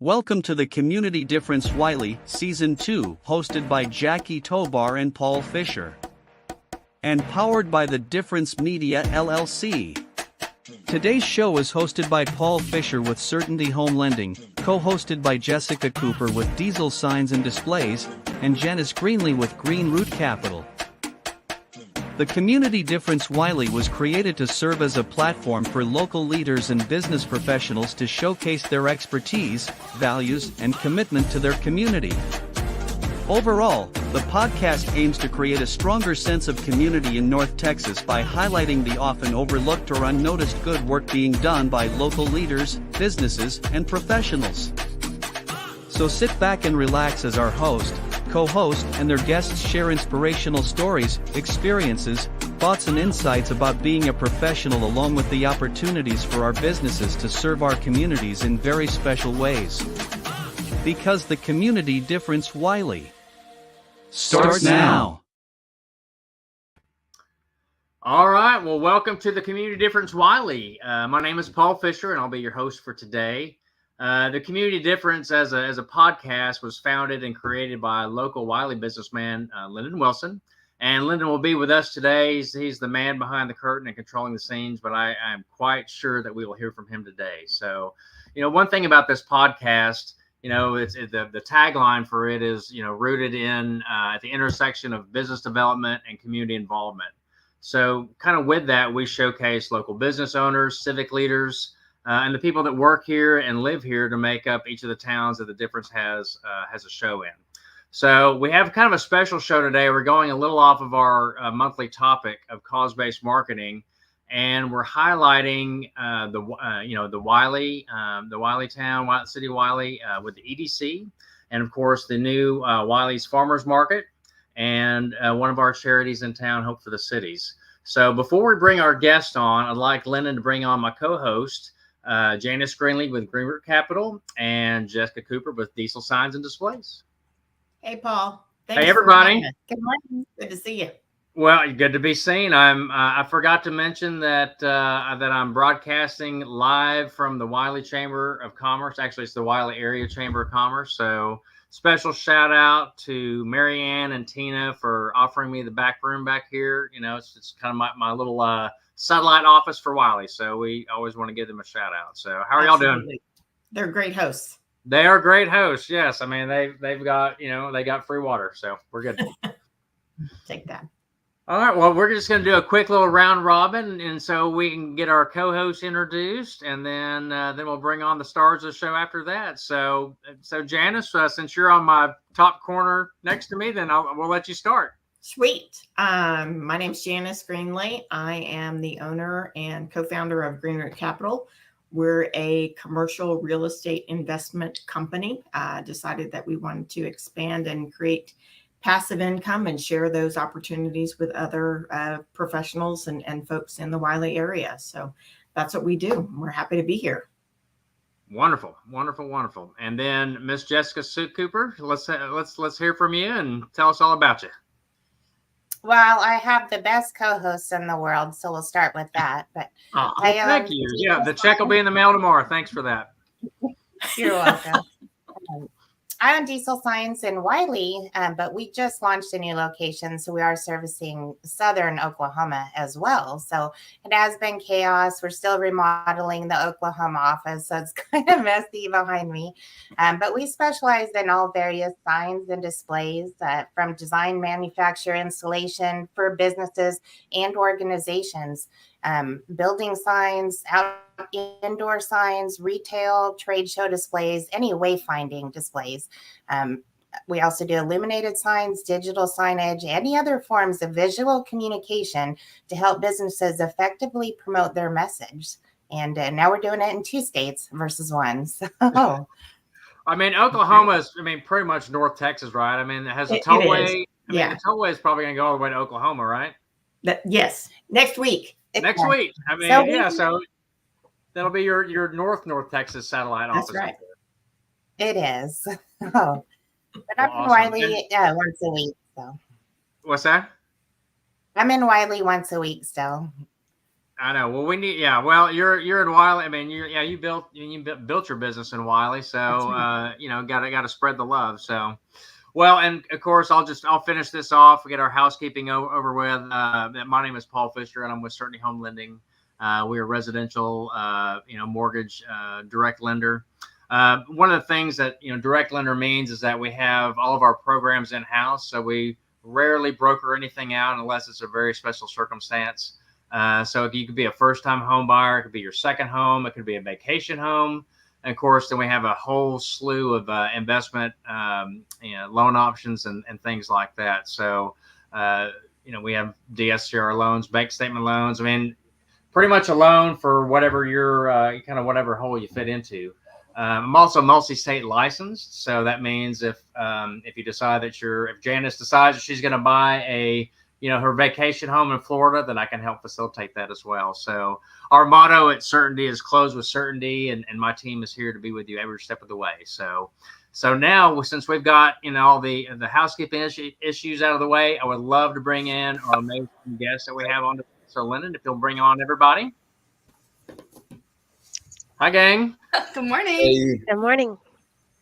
Welcome to the Community Difference Wylie, Season 2, hosted by Jackie Tobar and Paul Fisher. And powered by the Difference Media LLC. Today's show is hosted by Paul Fisher with Certainty Home Lending, co-hosted by Jessica Cooper with Diesel Signs and Displays, and Janice Greenlee with Green Root Capital. The Community Difference Wylie was created to serve as a platform for local leaders and business professionals to showcase their expertise, values, and commitment to their community. Overall, the podcast aims to create a stronger sense of community in North Texas by highlighting the often overlooked or unnoticed good work being done by local leaders, businesses, and professionals. So sit back and relax as our host, co-host, and their guests share inspirational stories, experiences, thoughts and insights about being a professional along with the opportunities for our businesses to serve our communities in very special ways. Because the Community Difference Wylie starts now. All right, well, welcome to the Community Difference Wylie. My name is Paul Fisher, and I'll be your host for today. The Community Difference as a podcast was founded and created by local Wylie businessman Lyndon Wilson. And Lyndon will be with us today. He's the man behind the curtain and controlling the scenes, but I'm quite sure that we will hear from him today. So, one thing about this podcast, it's the tagline for it is, rooted in at the intersection of business development and community involvement. So kind of with that, we showcase local business owners, civic leaders, and the people that work here and live here to make up each of the towns that the Difference has a show in. So we have kind of a special show today. We're going a little off of our monthly topic of cause-based marketing, and we're highlighting the Wylie, the Wylie town, City Wylie with the EDC, and of course the new Wylie's Farmers Market, and one of our charities in town, Hope for the Cities. So before we bring our guest on, I'd like Lyndon to bring on my co-host, Janice Greenlee with Green Root Capital, and Jessica Cooper with Diesel Signs and Displays. Hey, Paul. Hey, everybody. Good morning. Good to see you. Well, good to be seen. I forgot to mention that I'm broadcasting live from the Wylie Chamber of Commerce. Actually, it's the Wylie Area Chamber of Commerce. So special shout out to Mary Ann and Tina for offering me the back room back here. It's kind of my little satellite office for Wylie. So we always want to give them a shout out. So how are y'all doing? They're great hosts. They are great hosts. Yes. I mean, they've got, they got free water. So we're good. Take that. All right. Well, we're just going to do a quick little round robin. And so we can get our co-hosts introduced, and then we'll bring on the stars of the show after that. So Janice, since you're on my top corner next to me, then we'll let you start. Sweet. My name's Janice Greenlee. I am the owner and co-founder of Green Root Capital. We're a commercial real estate investment company. Decided that we wanted to expand and create passive income and share those opportunities with other professionals and folks in the Wylie area. So that's what we do. We're happy to be here. Wonderful, wonderful, wonderful. And then Miss Jessica Cooper, let's hear from you and tell us all about you. Well, I have the best co-hosts in the world, so we'll start with that. But thank you. Yeah, the check will be in the mail tomorrow. Thanks for that. You're welcome. I own Diesel Signs in Wylie, but we just launched a new location, so we are servicing southern Oklahoma as well. So it has been chaos. We're still remodeling the Oklahoma office, so it's kind of messy behind me. But we specialize in all various signs and displays, from design, manufacture, installation for businesses and organizations. Building signs, indoor signs, retail, trade show displays, any wayfinding displays. We also do illuminated signs, digital signage, any other forms of visual communication to help businesses effectively promote their message. And now we're doing it in 2 states versus 1. So. I mean, Oklahoma is, pretty much North Texas, right? I mean, it has a tollway. The tollway is probably going to go all the way to Oklahoma, right? Yes. Next week. Next week. So that'll be your North Texas satellite office. That's right. It is. Oh, but I'm in Wylie once a week. So. What's that? I'm in Wylie once a week still. I know. Well, we need. Yeah. Well, you're in Wylie. I mean, you built your business in Wylie, so right. got to spread the love. So, well, and of course, I'll finish this off. We get our housekeeping over with. My name is Paul Fisher, and I'm with Certainty Home Lending. We're a residential, mortgage direct lender. One of the things that direct lender means is that we have all of our programs in house, so we rarely broker anything out unless it's a very special circumstance. So you could be a first-time home buyer, it could be your second home, it could be a vacation home. And of course, then we have a whole slew of investment, loan options and things like that. So, we have DSCR loans, bank statement loans. I mean, pretty much a loan for whatever your whatever hole you fit into. I'm also multi-state licensed, so that means if you decide if Janice decides that she's going to buy her vacation home in Florida, then I can help facilitate that as well. So our motto at Certainty is close with certainty, and my team is here to be with you every step of the way. So now, since we've got all the housekeeping issues out of the way, I would love to bring in our amazing guests that we have on. So Lyndon, if you'll bring on everybody. Hi, gang. Good morning. Hey. Good morning.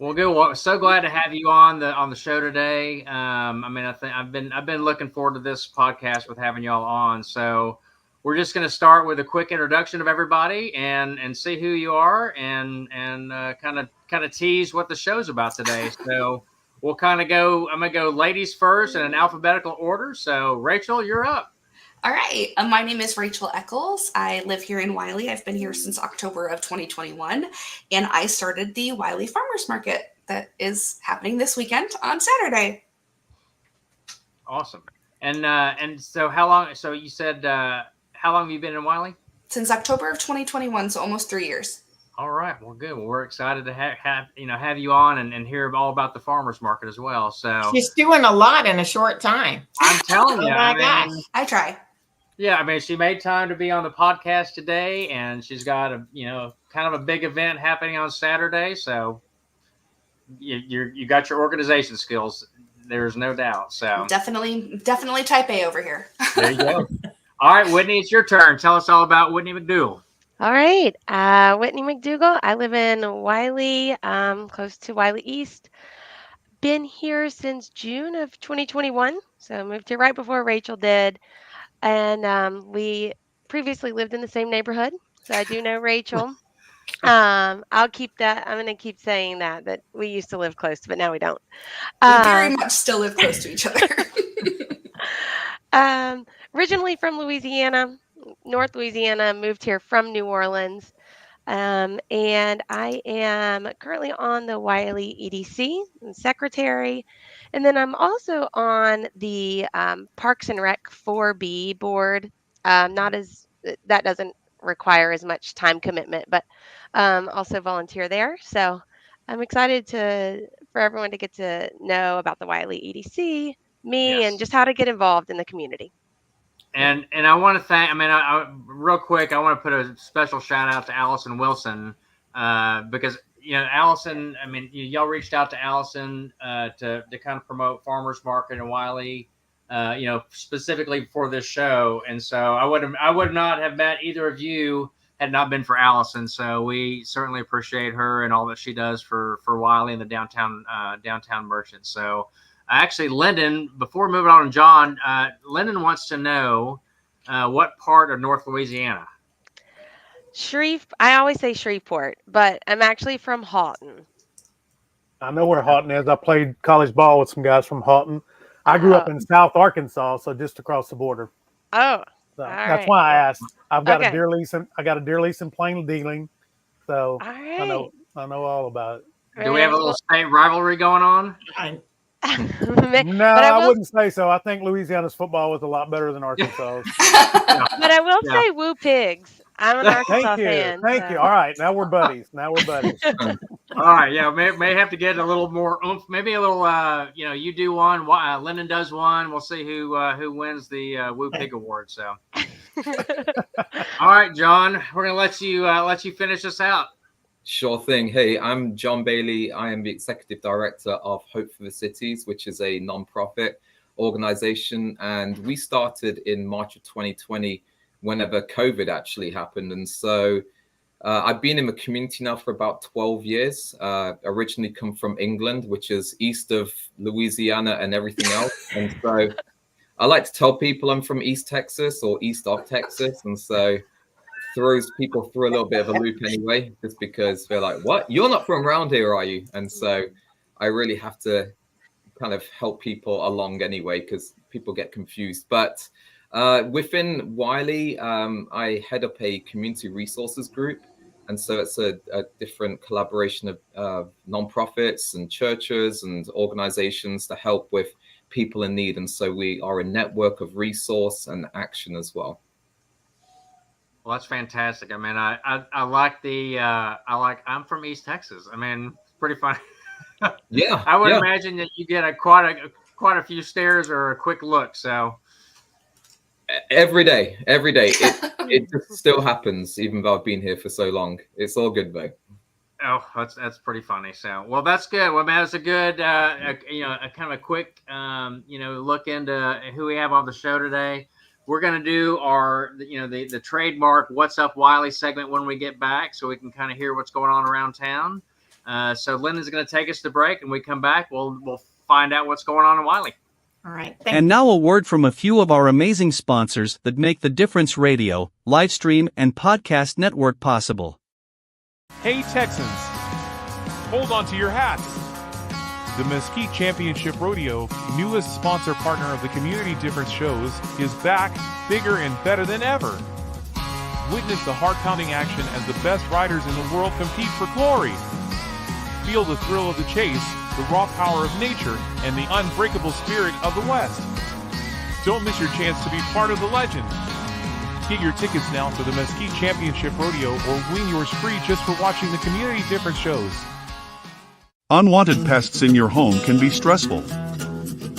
Well, good. Well, so glad to have you on the show today. I think I've been looking forward to this podcast with having y'all on. So we're just going to start with a quick introduction of everybody and see who you are and kind of tease what the show's about today. So we'll I'm going to go ladies first in an alphabetical order. So Rachel, you're up. All right. My name is Rachel Echols. I live here in Wylie. I've been here since October of 2021, and I started the Wylie Farmers Market that is happening this weekend on Saturday. Awesome. And so how long? So you said how long have you been in Wylie? Since October of 2021, so almost 3 years. All right. Well, good. Well, we're excited to have you on and hear all about the farmers market as well. So She's doing a lot in a short time. I'm telling you. Oh my gosh. I try. Yeah, I mean, she made time to be on the podcast today, and she's got kind of a big event happening on Saturday. So you got your organization skills. There's no doubt. So Definitely type A over here. There you go. All right, Whitney, it's your turn. Tell us all about Whitney McDougall. All right. Whitney McDougall. I live in Wylie, close to Wylie East. Been here since June of 2021. So moved here right before Rachel did. And we previously lived in the same neighborhood. So I do know Rachel. I'll keep that. I'm going to keep saying that we used to live close, but now we don't. We very much still live close to each other. Originally from Louisiana, North Louisiana, moved here from New Orleans. And I am currently on the Wylie EDC, secretary. And then I'm also on the Parks and Rec 4B board. That doesn't require as much time commitment, but also volunteer there. So I'm excited for everyone to get to know about the Wylie EDC, me, Yes. and just how to get involved in the community. And I want to thank. I mean, real quick, I want to put a special shout out to Allison Wilson because Allison. I mean, y'all reached out to Allison to kind of promote farmers market in Wylie, specifically for this show. And so I would not have met either of you had not been for Allison. So we certainly appreciate her and all that she does for Wylie and the downtown merchants. So. Actually, Lyndon, before moving on to John, Lyndon wants to know what part of North Louisiana? I always say Shreveport, but I'm actually from Houghton. I know where Houghton is. I played college ball with some guys from Houghton. I grew up in South Arkansas, so just across the border. Oh, so that's why I asked. I've got a deer lease. I got a deer lease in Plain Dealing, so I know all about it. Do we have a little state rivalry going on? No, I wouldn't say so. I think Louisiana's football was a lot better than Arkansas. But I will say Woo Pigs. I'm an Arkansas fan. Thank you. All right, now we're buddies. All right, yeah, may have to get a little more oomph. Maybe a little, you do one, Lyndon does one. We'll see who wins the Woo Pig Award. So, all right, John, we're gonna let you finish this out. Sure thing. Hey, I'm Jon Bailey. I am the Executive Director of Hope for the Cities, which is a nonprofit organization. And we started in March of 2020 whenever COVID actually happened. And so I've been in the community now for about 12 years. Originally come from England, which is east of Louisiana and everything else. And so I like to tell people I'm from East Texas or east of Texas. And so throws people through a little bit of a loop anyway, just because they're like, what? You're not from around here, are you? And so I really have to kind of help people along anyway, because people get confused. But within Wylie, I head up a community resources group. And so it's a different collaboration of nonprofits and churches and organizations to help with people in need. And so we are a network of resource and action as well. Well, that's fantastic. I mean, I like I'm from East Texas. I mean, it's pretty funny. Yeah. I would imagine that you get quite a few stares or a quick look. So every day, it just still happens, even though I've been here for so long. It's all good though. Oh, that's pretty funny. So, well, that's good. Well, man, it's a good, a kind of a quick, look into who we have on the show today. We're going to do our, the trademark "What's Up Wylie" segment when we get back, so we can kind of hear what's going on around town. So Lyndon's going to take us to break, and we come back, we'll find out what's going on in Wylie. All right. And now a word from a few of our amazing sponsors that make the Difference Radio, live stream, and podcast network possible. Hey Texans, hold on to your hats. The Mesquite Championship Rodeo, newest sponsor partner of the Community Difference shows, is back, bigger and better than ever. Witness the heart-pounding action as the best riders in the world compete for glory. Feel the thrill of the chase, the raw power of nature, and the unbreakable spirit of the West. Don't miss your chance to be part of the legend. Get your tickets now for the Mesquite Championship Rodeo or win yours free just for watching the Community Difference shows. Unwanted pests in your home can be stressful.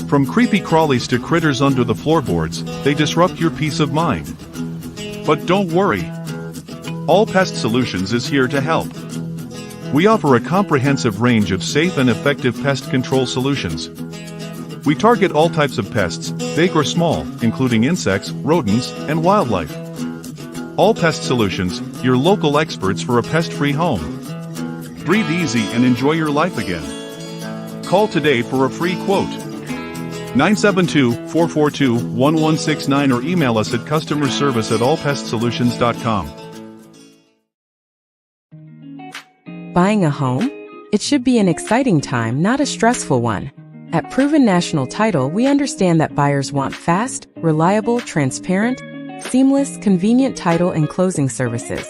From creepy crawlies to critters under the floorboards, they disrupt your peace of mind. But don't worry. All Pest Solutions is here to help. We offer a comprehensive range of safe and effective pest control solutions. We target all types of pests, big or small, including insects, rodents, and wildlife. All Pest Solutions, your local experts for a pest-free home. Breathe easy and enjoy your life again. Call today for a free quote. 972-442-1169 or email us at customerservice@allpestsolutions.com. Buying a home? It should be an exciting time, not a stressful one. At Proven National Title, we understand that buyers want fast, reliable, transparent, seamless, convenient title and closing services.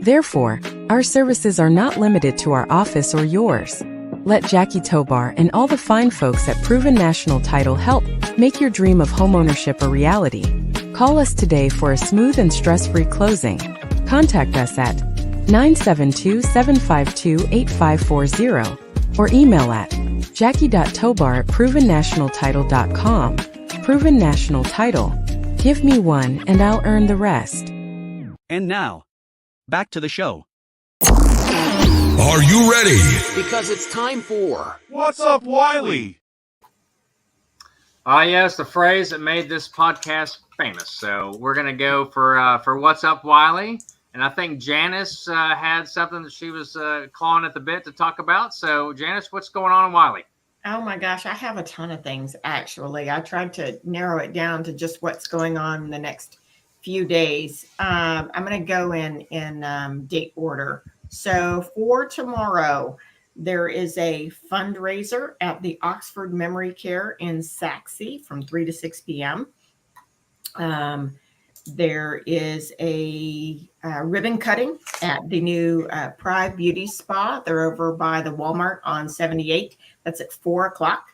Therefore, our services are not limited to our office or yours. Let Jackie Tobar and all the fine folks at Proven National Title help make your dream of homeownership a reality. Call us today for a smooth and stress-free closing. Contact us at 972-752-8540 or email at jackie.tobar@provennationaltitle.com. Proven National Title. Give me one and I'll earn the rest. And now, back to the show. Are you ready? Because it's time for What's Up Wylie? Yes, the phrase that made this podcast famous. So we're going to go for What's Up Wylie. And I think Janice had something that she was clawing at the bit to talk about. So Janice, what's going on in Wylie? Oh my gosh, I have a ton of things actually. I tried to narrow it down to just what's going on in the next few days. I'm going to go in date order. So for tomorrow, there is a fundraiser at the Oxford Memory Care in Saxe from 3 to 6 p.m. There is a ribbon cutting at the new Pride Beauty Spa. They're over by the Walmart on 78. That's at 4 o'clock.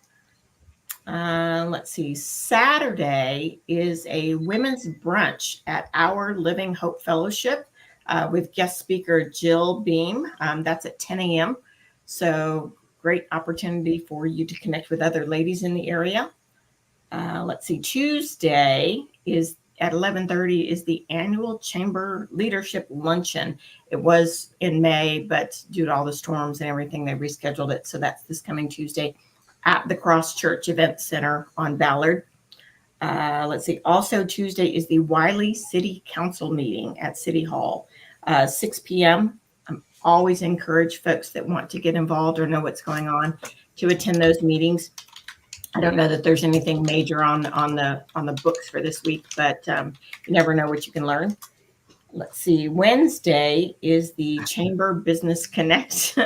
Let's see. Saturday is a women's brunch at Our Living Hope Fellowship with guest speaker Jill Beam. That's at 10 a.m. So great opportunity for you to connect with other ladies in the area. Let's see. Tuesday is at 11:30 is the annual Chamber Leadership Luncheon. It was in May, but due to all the storms and everything, they rescheduled it. So that's this coming Tuesday at the Cross Church Event Center on Ballard. let's see. Also Tuesday is the Wylie City Council meeting at City Hall, 6 p.m. Always encourage folks that want to get involved or know what's going on to attend those meetings. I don't know that there's anything major on the books for this week, but you never know what you can learn. Let's see. Wednesday is the Chamber Business Connect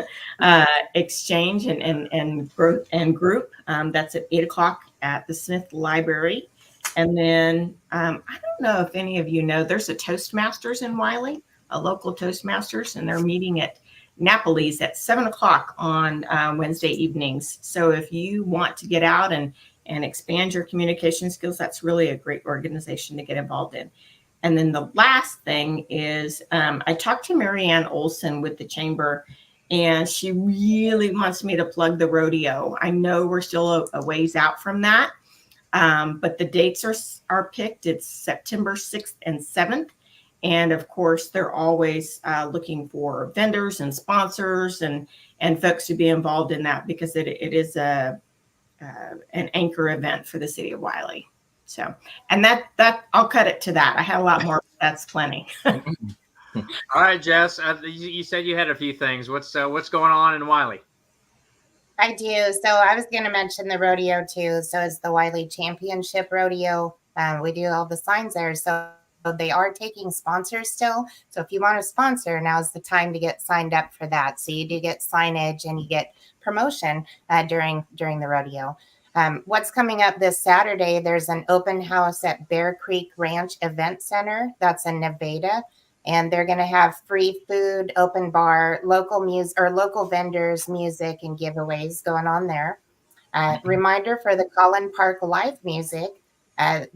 exchange and growth and group. That's at 8:00 at the Smith Library. And then I don't know if any of you know, there's a Toastmasters in Wylie, a local Toastmasters, and they're meeting at Napoli's at 7:00 on Wednesday evenings. So if you want to get out and expand your communication skills, that's really a great organization to get involved in. And then the last thing is I talked to Marianne Olson with the Chamber, and she really wants me to plug the rodeo. I know we're still a ways out from that, but the dates are picked. It's September 6th and 7th. And of course, they're always looking for vendors and sponsors and folks to be involved in that, because it is an anchor event for the city of Wylie. So, and that I'll cut it to that. I had a lot more, but that's plenty. All right, Jess, you said you had a few things. What's going on in Wylie? I do. So I was going to mention the rodeo too. So it's the Wylie Championship Rodeo. We do all the signs there. So they are taking sponsors still. So if you want to sponsor, now's the time to get signed up for that. So you do get signage and you get promotion during the rodeo. What's coming up this Saturday, there's an open house at Bear Creek Ranch Event Center. That's in Nevada. And they're going to have free food, open bar, local music or local vendors, music and giveaways going on there. Reminder for the Collin Park Live Music,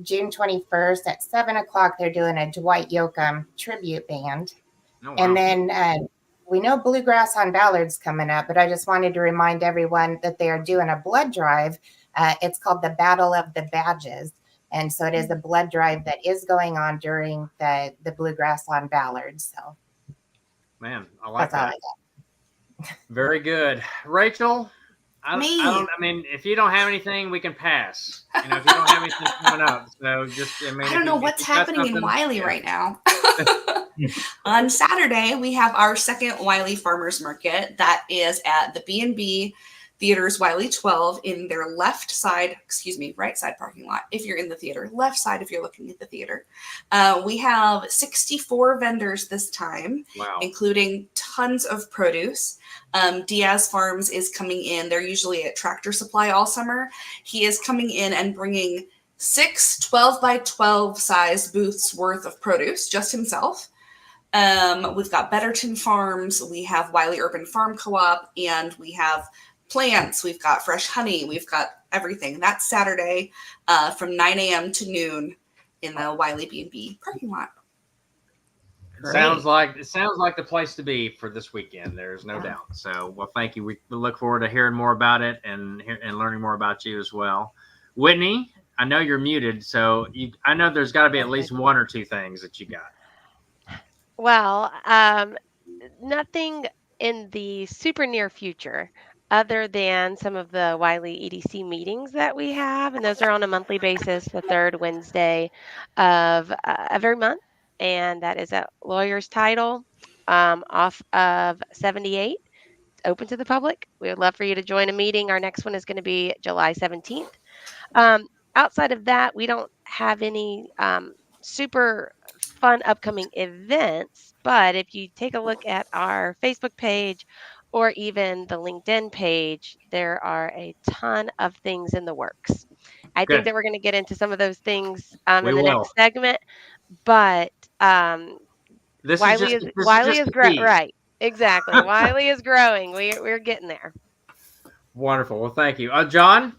June 21st at 7:00, they're doing a Dwight Yoakam tribute band. Oh, wow. And then we know Bluegrass on Ballard's coming up, but I just wanted to remind everyone that they are doing a blood drive. It's called the Battle of the Badges. And so it is a blood drive that is going on during the Bluegrass on Ballard. So, man, I like that. Very good. Rachel, I mean, if you don't have anything, we can pass. You know, if you don't have anything coming up. So I don't know what's happening in Wylie right now. On Saturday, we have our second Wylie Farmers Market. That is at the B&B Theaters Wylie 12 in their right side parking lot. If you're in the theater, left side if you're looking at the theater. We have 64 vendors this time, wow, including tons of produce. Diaz Farms is coming in. They're usually at Tractor Supply all summer. He is coming in and bringing 6 12 by 12 size booths worth of produce, just himself. We've got Betterton Farms. We have Wylie Urban Farm Co-op, and we have plants, we've got fresh honey, we've got everything. That's Saturday from 9 a.m. to noon in the Wylie B&B parking lot. It sounds like the place to be for this weekend. There's no doubt. So, well, thank you. We look forward to hearing more about it and learning more about you as well. Whitney, I know you're muted, so I know there's got to be at least one or two things that you got. Well, nothing in the super near future, other than some of the Wylie EDC meetings that we have, and those are on a monthly basis, the third Wednesday of every month, and that is at Lawyer's Title off of 78. It's open to the public. We would love for you to join a meeting. Our next one is going to be July 17th. Outside of that, we don't have any super fun upcoming events, but if you take a look at our Facebook page or even the LinkedIn page, there are a ton of things in the works. I think that we're going to get into some of those things in the next segment, but Wylie is growing. Right, exactly. Wylie is growing. We're getting there. Wonderful. Well, thank you. John?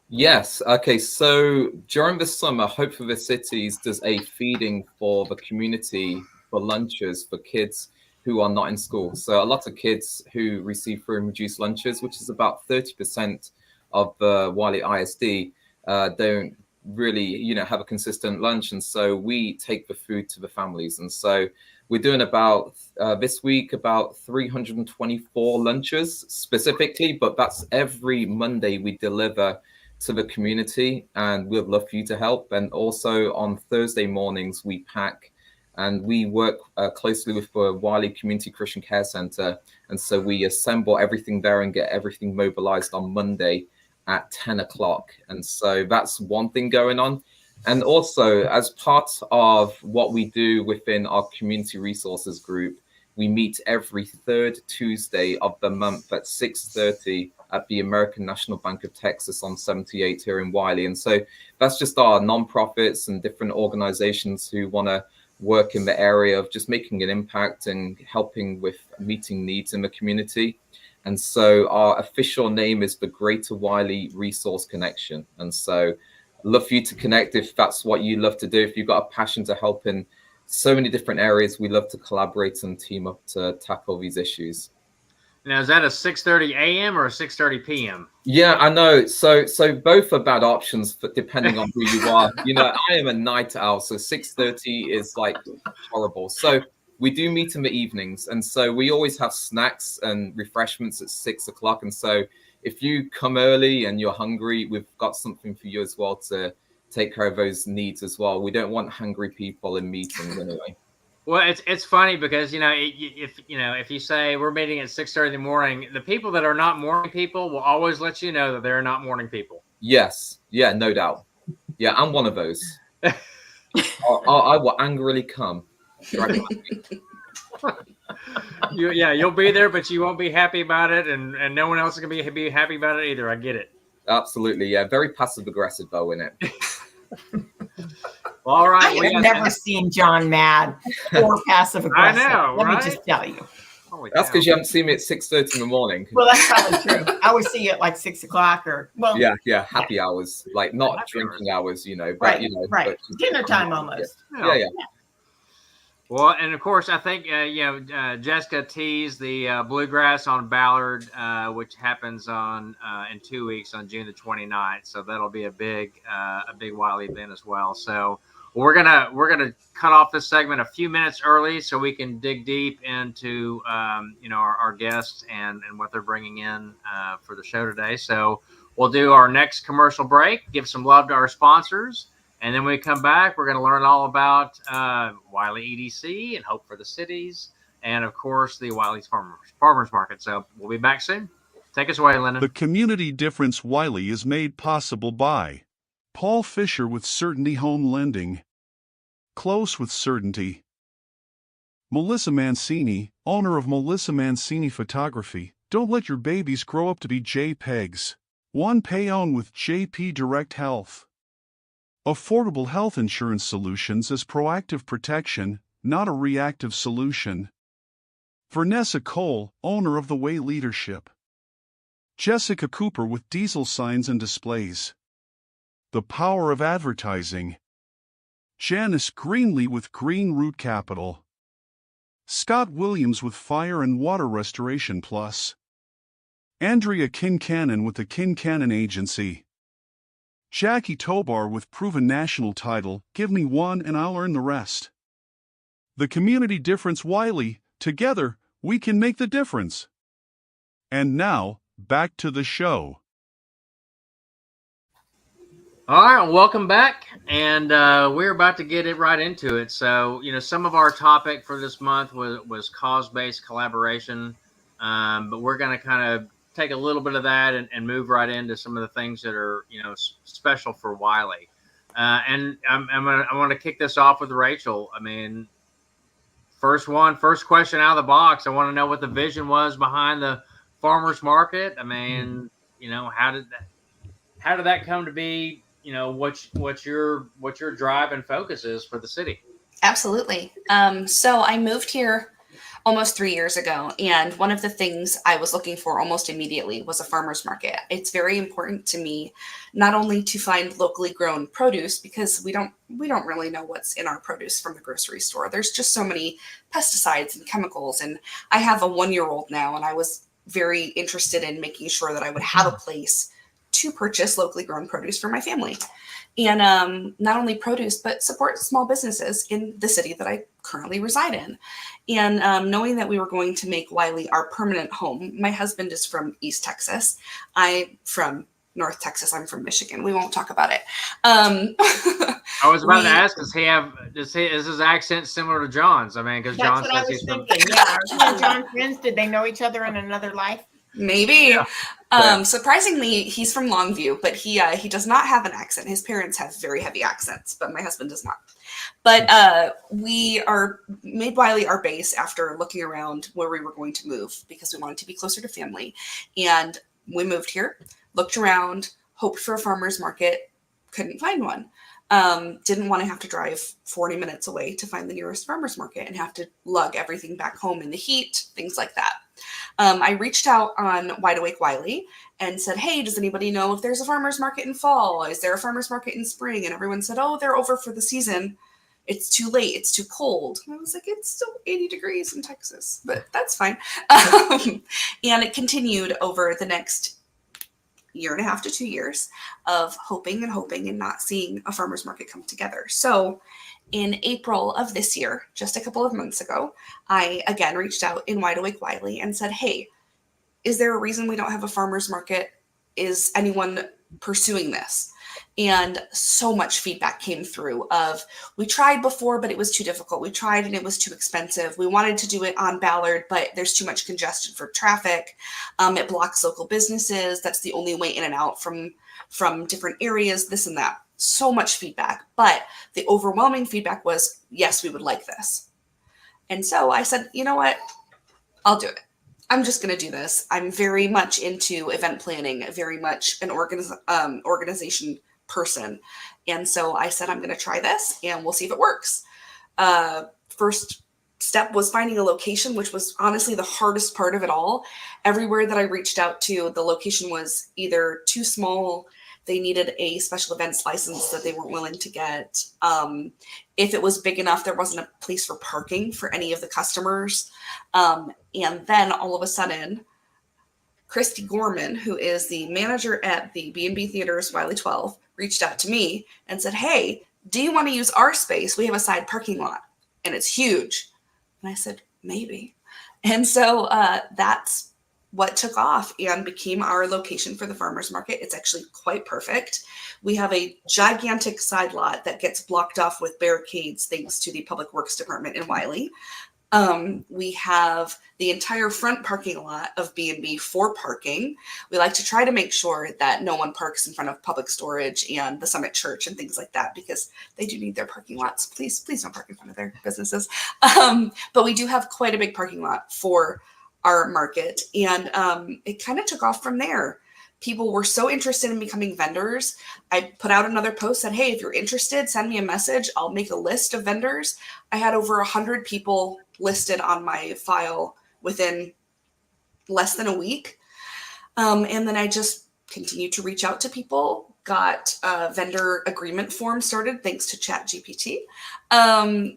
Yes. Okay. So during the summer, Hope for the Cities does a feeding for the community for lunches for kids who are not in school. So a lot of kids who receive free and reduced lunches, which is about 30% of the Wylie ISD, don't really, have a consistent lunch. And so we take the food to the families. And so we're doing about this week about 324 lunches specifically, but that's every Monday we deliver to the community, and we'd love for you to help. And also on Thursday mornings, we pack and we work closely with the Wylie Community Christian Care Center. And so we assemble everything there and get everything mobilized on Monday at 10 o'clock. And so that's one thing going on. And also, as part of what we do within our community resources group, we meet every third Tuesday of the month at 6:30 at the American National Bank of Texas on 78 here in Wylie. And so that's just our nonprofits and different organizations who want to work in the area of just making an impact and helping with meeting needs in the community. And so our official name is the Greater Wylie Resource Connection. And so I'd love for you to connect if that's what you love to do. If you've got a passion to help in so many different areas, we love to collaborate and team up to tackle these issues. Now, is that a 6:30 a.m. or a 6:30 p.m.? Yeah, I know. So both are bad options, but depending on who you are. You know, I am a night owl, so 6:30 is like horrible. So we do meet in the evenings, and so we always have snacks and refreshments at 6 o'clock. And so if you come early and you're hungry, we've got something for you as well to take care of those needs as well. We don't want hungry people in meetings anyway. Well, it's funny because, if you say we're meeting at 6:30 in the morning, the people that are not morning people will always let you know that they're not morning people. Yes. Yeah, no doubt. Yeah, I'm one of those. I will angrily come. You'll be there, but you won't be happy about it, and no one else is going to be happy about it either. I get it. Absolutely. Yeah. Very passive aggressive though in it. All right. I have never seen Jon mad or passive aggressive. I know, Let right? me just tell you. That's because you haven't seen me at 6:30 in the morning. Well, that's probably true. I always see you at like 6 o'clock or happy hours, like not happy drinking hours, but right, right. But Dinner time almost. Yeah. Well, and of course, I think Jessica teased the Bluegrass on Ballard, which happens in 2 weeks on June the 29th. So that'll be a big Wylie event as well. So we're gonna cut off this segment a few minutes early so we can dig deep into our guests and what they're bringing in for the show today. So we'll do our next commercial break, give some love to our sponsors. And then when we come back, we're going to learn all about Wylie EDC and Hope for the Cities, and of course the Wylie Farmers Market. So we'll be back soon. Take us away, Lyndon. The Community Difference Wylie is made possible by Paul Fisher with Certainty Home Lending, Close with Certainty, Melissa Mancini, owner of Melissa Mancini Photography. Don't let your babies grow up to be JPEGs. One Pay On with JP Direct Health. Affordable health insurance solutions is proactive protection, not a reactive solution. Vanessa Cole, owner of The Way Leadership. Jessica Cooper with Diesel Signs and Displays. The Power of Advertising. Janice Greenlee with Green Root Capital. Scott Williams with Fire and Water Restoration Plus. Andrea Kincannon with the Kincannon Agency. Jackie Tobar with proven national title, Give Me One and I'll Earn the Rest. The Community Difference Wylie, together, we can make the difference. And now, back to the show. All right, welcome back, and we're about to get it right into it. So, some of our topic for this month was cause-based collaboration, but we're going to kind of take a little bit of that and move right into some of the things that are, special for Wylie. And I want to kick this off with Rachel. I mean, first question out of the box. I want to know what the vision was behind the farmers market. I mean, how did that come to be? What your drive and focus is for the city? Absolutely. So I moved here almost 3 years ago. And one of the things I was looking for almost immediately was a farmer's market. It's very important to me, not only to find locally grown produce, because we don't really know what's in our produce from the grocery store. There's just so many pesticides and chemicals. And I have a 1-year-old now, and I was very interested in making sure that I would have a place to purchase locally grown produce for my family. And not only produce, but support small businesses in the city that I currently reside in. And knowing that we were going to make Wylie our permanent home, my husband is from East Texas. I'm from North Texas. I'm from Michigan. We won't talk about it. I was about to ask, is his accent similar to John's? I mean, because John That's what I says was he's from. thinking. Yeah, are you and John friends? Did they know each other in another life? Maybe. Surprisingly, he's from Longview, but he does not have an accent. His parents have very heavy accents, but my husband does not. But we made Wylie our base after looking around where we were going to move because we wanted to be closer to family. And we moved here, looked around, hoped for a farmer's market, couldn't find one. Didn't want to have to drive 40 minutes away to find the nearest farmer's market and have to lug everything back home in the heat, things like that. I reached out on Wide Awake Wylie and said, hey, does anybody know if there's a farmer's market in fall? Is there a farmer's market in spring? And everyone said, oh, they're over for the season. It's too late. It's too cold. And I was like, it's still 80 degrees in Texas, but that's fine. And it continued over the next year and a half to 2 years of hoping and not seeing a farmer's market come together. So in April of this year, just a couple of months ago, I again reached out in Wide Awake Wylie and said, hey, is there a reason we don't have a farmer's market? Is anyone pursuing this? And so much feedback came through of, we tried before, but it was too difficult. We tried and it was too expensive. We wanted to do it on Ballard, but there's too much congestion for traffic. It blocks local businesses. That's the only way in and out from different areas, this and that. So much feedback. But the overwhelming feedback was, yes, we would like this. And so I said, you know what? I'll do it. I'm just going to do this. I'm very much into event planning, very much an organization person. And so I said, I'm going to try this and we'll see if it works. First step was finding a location, which was honestly the hardest part of it all. Everywhere that I reached out to, the location was either too small, they needed a special events license that they weren't willing to get. If it was big enough, there wasn't a place for parking for any of the customers. And then all of a sudden, Christy Gorman, who is the manager at the B&B Theaters Wylie 12, reached out to me and said, hey, do you want to use our space? We have a side parking lot and it's huge. And I said, maybe. And so that's what took off and became our location for the farmer's market. It's actually quite perfect. We have a gigantic side lot that gets blocked off with barricades thanks to the Public Works Department in Wylie. We have the entire front parking lot of B&B for parking. We like to try to make sure that no one parks in front of public storage and the Summit Church and things like that, because they do need their parking lots. Please don't park in front of their businesses. But we do have quite a big parking lot for our market. And it kind of took off from there. People were so interested in becoming vendors. I put out another post, said, hey, if you're interested, send me a message. I'll make a list of vendors. I had over 100 people listed on my file within less than a week. And then I just continued to reach out to people, got a vendor agreement form started thanks to ChatGPT,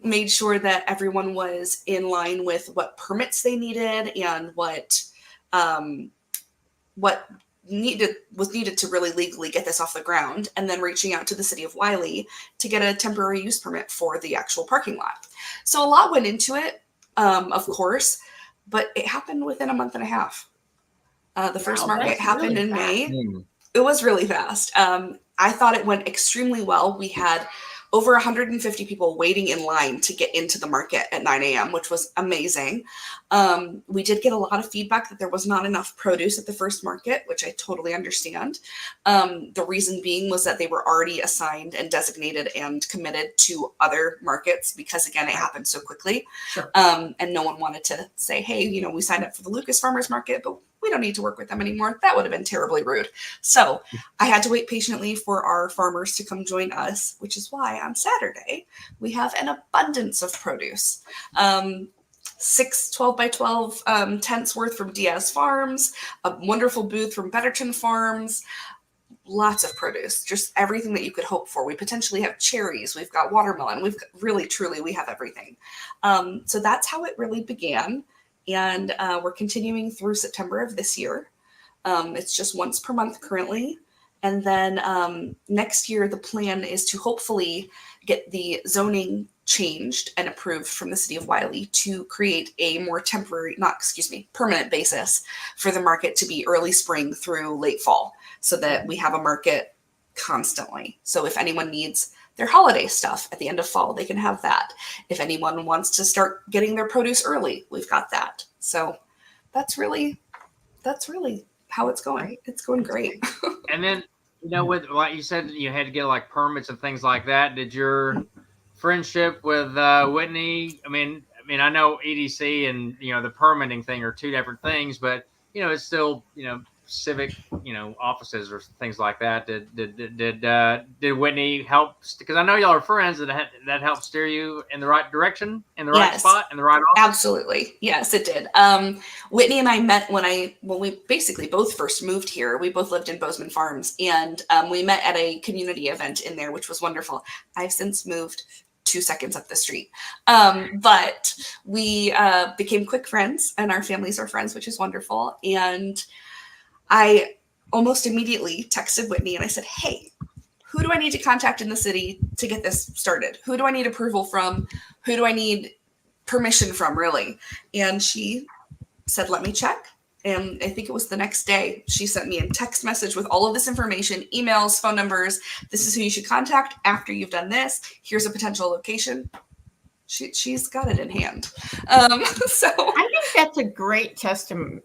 made sure that everyone was in line with what permits they needed and what was needed to really legally get this off the ground, and then reaching out to the city of Wylie to get a temporary use permit for the actual parking lot. So a lot went into it, of course, but it happened within a month and a half. The first market happened in May. It was really fast. I thought it went extremely well. We had over 150 people waiting in line to get into the market at 9 a.m., which was amazing. We did get a lot of feedback that there was not enough produce at the first market, which I totally understand. The reason being was that they were already assigned and designated and committed to other markets because, again, it happened so quickly. Sure. And no one wanted to say, hey, we signed up for the Lucas Farmers Market, but we don't need to work with them anymore. That would have been terribly rude. So I had to wait patiently for our farmers to come join us, which is why on Saturday we have an abundance of produce. 6 12 by 12 tents worth from Diaz Farms, a wonderful booth from Betterton Farms, lots of produce, just everything that you could hope for. We potentially have cherries, we've got watermelon, we've got, really, truly, we have everything. So that's how it really began. And we're continuing through September of this year. It's just once per month currently. And then next year, the plan is to hopefully get the zoning changed and approved from the city of Wylie to create a more permanent basis for the market to be early spring through late fall, so that we have a market constantly. So if anyone needs their holiday stuff at the end of fall, they can have that. If anyone wants to start getting their produce early, we've got that. So that's really how it's going. It's going great. And then, with like you said, you had to get like permits and things like that. Did your friendship with Whitney? I mean, I know EDC and the permitting thing are two different things, but it's still civic offices or things like that. Did Whitney help? Because I know y'all are friends. That helped steer you in the right direction, in the right spot, in the right office. Absolutely, yes, it did. Whitney and I met when we basically both first moved here. We both lived in Bozeman Farms, and we met at a community event in there, which was wonderful. I've since moved 2 seconds up the street. But we became quick friends, and our families are friends, which is wonderful. And I almost immediately texted Whitney and I said, hey, who do I need to contact in the city to get this started? Who do I need approval from? Who do I need permission from, really? And she said, let me check. And I think it was the next day, she sent me a text message with all of this information, emails, phone numbers. This is who you should contact after you've done this. Here's a potential location. She's got it in hand. So I think that's a great testament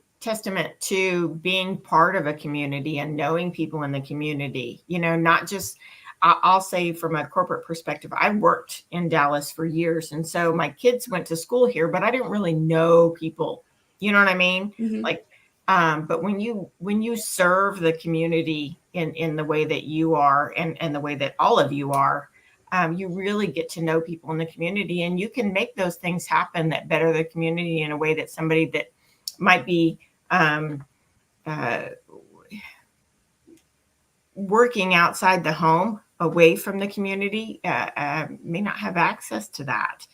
to being part of a community and knowing people in the community. Not just, I'll say from a corporate perspective, I worked in Dallas for years. And so my kids went to school here, but I didn't really know people. You know what I mean? Mm-hmm. But when you serve the community in the way that you are and the way that all of you are, you really get to know people in the community, and you can make those things happen that better the community in a way that somebody that might be working outside the home, away from the community, may not have access to that.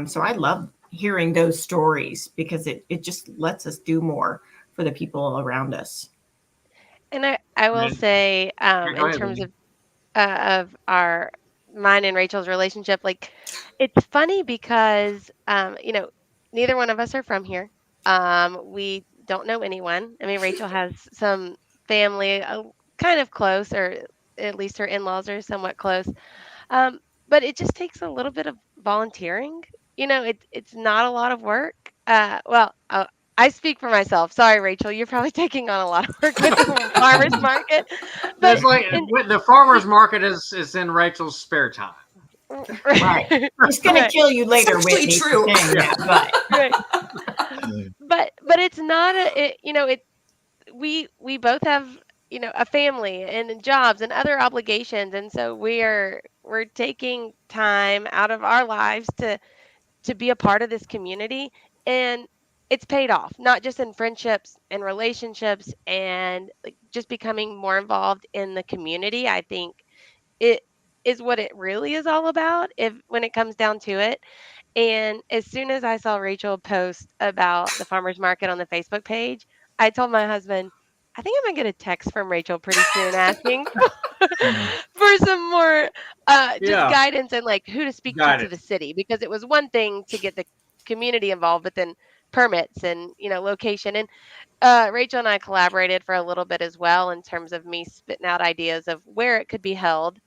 So I love hearing those stories because it just lets us do more for the people around us. And I will say, in terms of mine and Rachel's relationship, like, it's funny because neither one of us are from here. We don't know anyone. I mean, Rachel has some family kind of close, or at least her in-laws are somewhat close. But it just takes a little bit of volunteering. It's not a lot of work. I speak for myself. Sorry, Rachel, you're probably taking on a lot of work with the farmers market. But the farmers market is in Rachel's spare time. Right. It's going to kill you later, Whitney. True. But it's not we both have a family and jobs and other obligations, and so we're taking time out of our lives to be a part of this community, and it's paid off, not just in friendships and relationships and just becoming more involved in the community. I think it is what it really is all about when it comes down to it. And as soon as I saw Rachel post about the farmers market on the Facebook page, I told my husband, I think I'm going to get a text from Rachel pretty soon asking for some more guidance and who to speak to the city, because it was one thing to get the community involved, but then permits and location. And Rachel and I collaborated for a little bit as well in terms of me spitting out ideas of where it could be held.